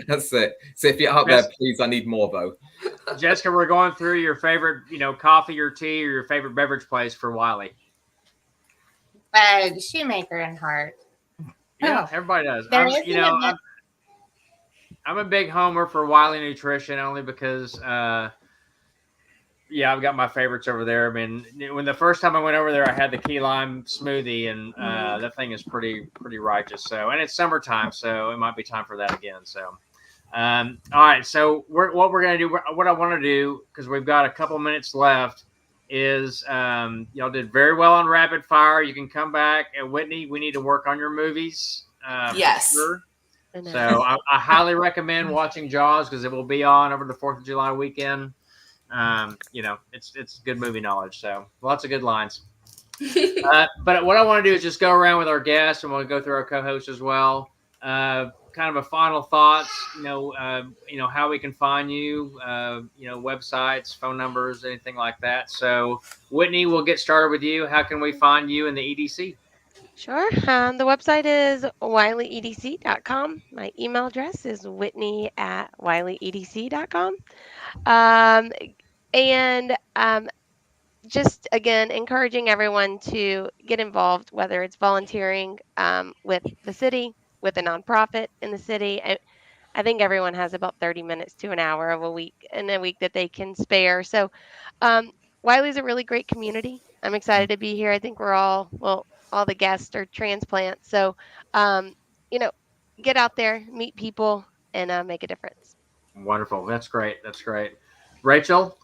that's it. So if you're out there, please, I need more though. Jessica, we're going through your favorite, coffee or tea or your favorite beverage place for Wylie. Shoemaker and Hart. Yeah, everybody does. I'm a big homer for Wylie Nutrition only because, I've got my favorites over there. I mean, when the first time I went over there, I had the key lime smoothie, and that thing is pretty righteous. So, and it's summertime, so it might be time for that again. So, all right. So, what we're gonna do, what I want to do, because we've got a couple minutes left, is y'all did very well on rapid fire. You can come back, and Whitney, we need to work on your movies. Yes. For sure. So, I highly recommend watching Jaws because it will be on over the 4th of July weekend. It's good movie knowledge, so lots of good lines. But what I want to do is just go around with our guests, and we'll go through our co-hosts as well. Kind of a final thoughts, how we can find you, websites, phone numbers, anything like that. So, Whitney, we'll get started with you. How can we find you in the EDC? Sure. The website is wylieedc.com. My email address is whitney@wylieedc.com. Just again, encouraging everyone to get involved, whether it's volunteering with the city, with a nonprofit in the city. I think everyone has about 30 minutes to an hour of a week that they can spare. So Wylie's a really great community. I'm excited to be here. I think we're all the guests are transplants. So, get out there, meet people, and make a difference. Wonderful. That's great. Rachel?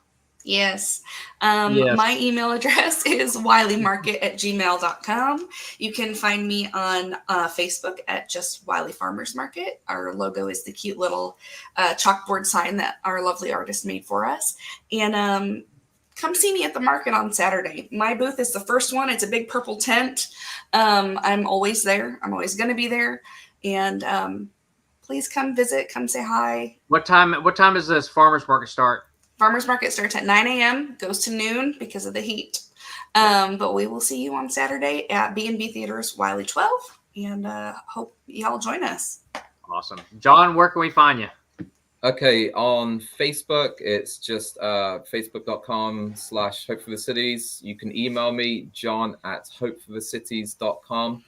Yes. My email address is wyliemarket@gmail.com. You can find me on Facebook at just Wylie Farmers Market. Our logo is the cute little chalkboard sign that our lovely artist made for us. And come see me at the market on Saturday. My booth is the first one. It's a big purple tent. I'm always there. I'm always going to be there. And please come visit. Come say hi. What time does this farmers market start? Farmers market starts at 9 a.m. goes to noon because of the heat. But we will see you on Saturday at B&B Theaters, Wylie 12, and hope y'all join us. Awesome. John, where can we find you? Okay, on Facebook, it's just facebook.com/Hope for the Cities. You can email me, john@hopeforthecities.com.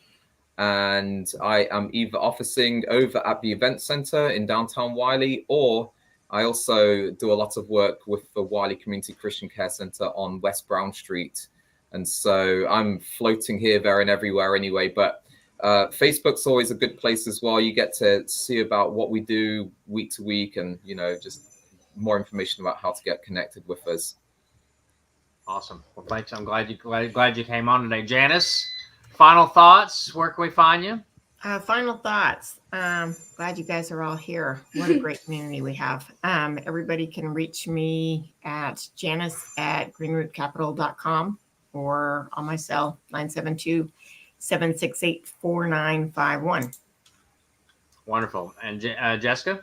And I am either officing over at the event center in downtown Wylie, or I also do a lot of work with the Wylie Community Christian Care Center on West Brown Street. And so I'm floating here, there, and everywhere anyway. But Facebook's always a good place as well. You get to see about what we do week to week, and just more information about how to get connected with us. Awesome. Well, thanks. I'm glad you came on today. Janice, final thoughts. Where can we find you? Final thoughts. Glad you guys are all here. What a great community we have. Everybody can reach me at janice@greenrootcapital.com or on my cell, 972-768-4951. Wonderful. And Jessica?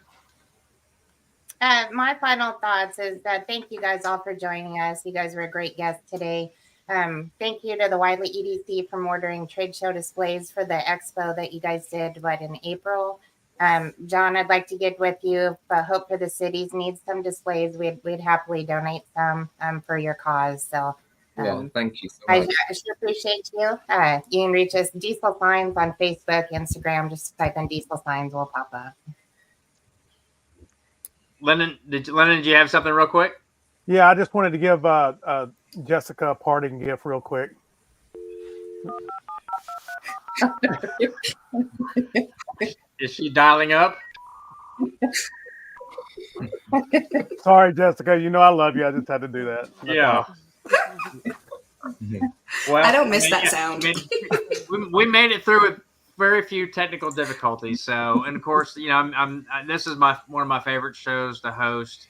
My final thoughts is that thank you guys all for joining us. You guys were a great guest today. Thank you to the Wylie EDC for ordering trade show displays for the expo that you guys did, in April. Jon, I'd like to get with you, but hope for the cities needs some displays. We'd happily donate some for your cause. So thank you so much. I sure appreciate you. You can reach us Diesel Signs on Facebook, Instagram. Just type in Diesel Signs, we'll pop up. Lennon, did you have something real quick? Yeah, I just wanted to give Jessica a parting gift real quick. Is she dialing up? Sorry, Jessica. You know I love you. I just had to do that. Yeah. Well, I don't miss that sound. We made it through with very few technical difficulties. So, and of course, this is one of my favorite shows to host.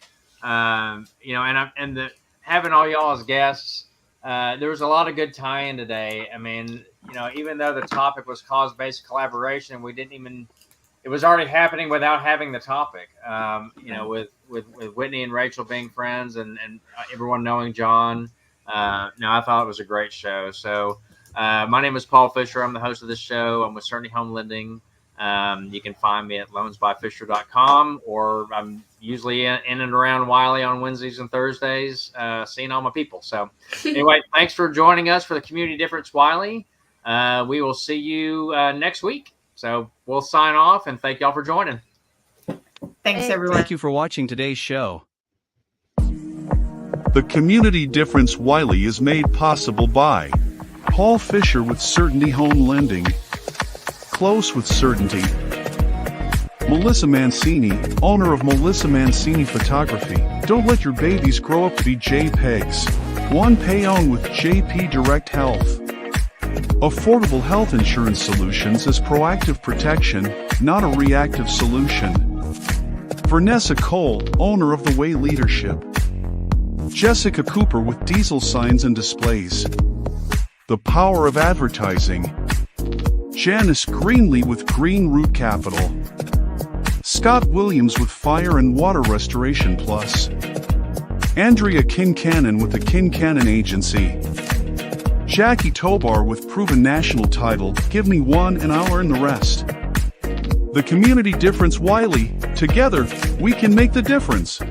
Having all y'all as guests, there was a lot of good tie-in today. I mean, even though the topic was cause-based collaboration, it was already happening without having the topic. With Whitney and Rachel being friends and everyone knowing Jon. I thought it was a great show. So my name is Paul Fisher. I'm the host of this show. I'm with Certainty Home Lending. You can find me at loansbyfisher.com, or I'm usually in and around Wylie on Wednesdays and Thursdays, seeing all my people. So anyway, thanks for joining us for the Community Difference Wylie. We will see you next week. So we'll sign off and thank y'all for joining. Thanks, everyone. Thank you for watching today's show. The Community Difference Wylie is made possible by Paul Fisher with Certainty Home Lending, Close with Certainty, Melissa Mancini, owner of Melissa Mancini Photography. Don't let your babies grow up to be JPEGs. One Pay-On with JP Direct Health. Affordable health insurance solutions is proactive protection, not a reactive solution. Vanessa Cole, owner of the Way Leadership. Jessica Cooper with Diesel Signs and Displays. The Power of Advertising. Janice Greenlee with Green Root Capital. Scott Williams with Fire and Water Restoration Plus. Andrea Kincannon with the Kincannon Agency. Jackie Tobar with Proven National Title, Give Me One and I'll Earn the Rest. The Community Difference Wylie, together, we can make the difference.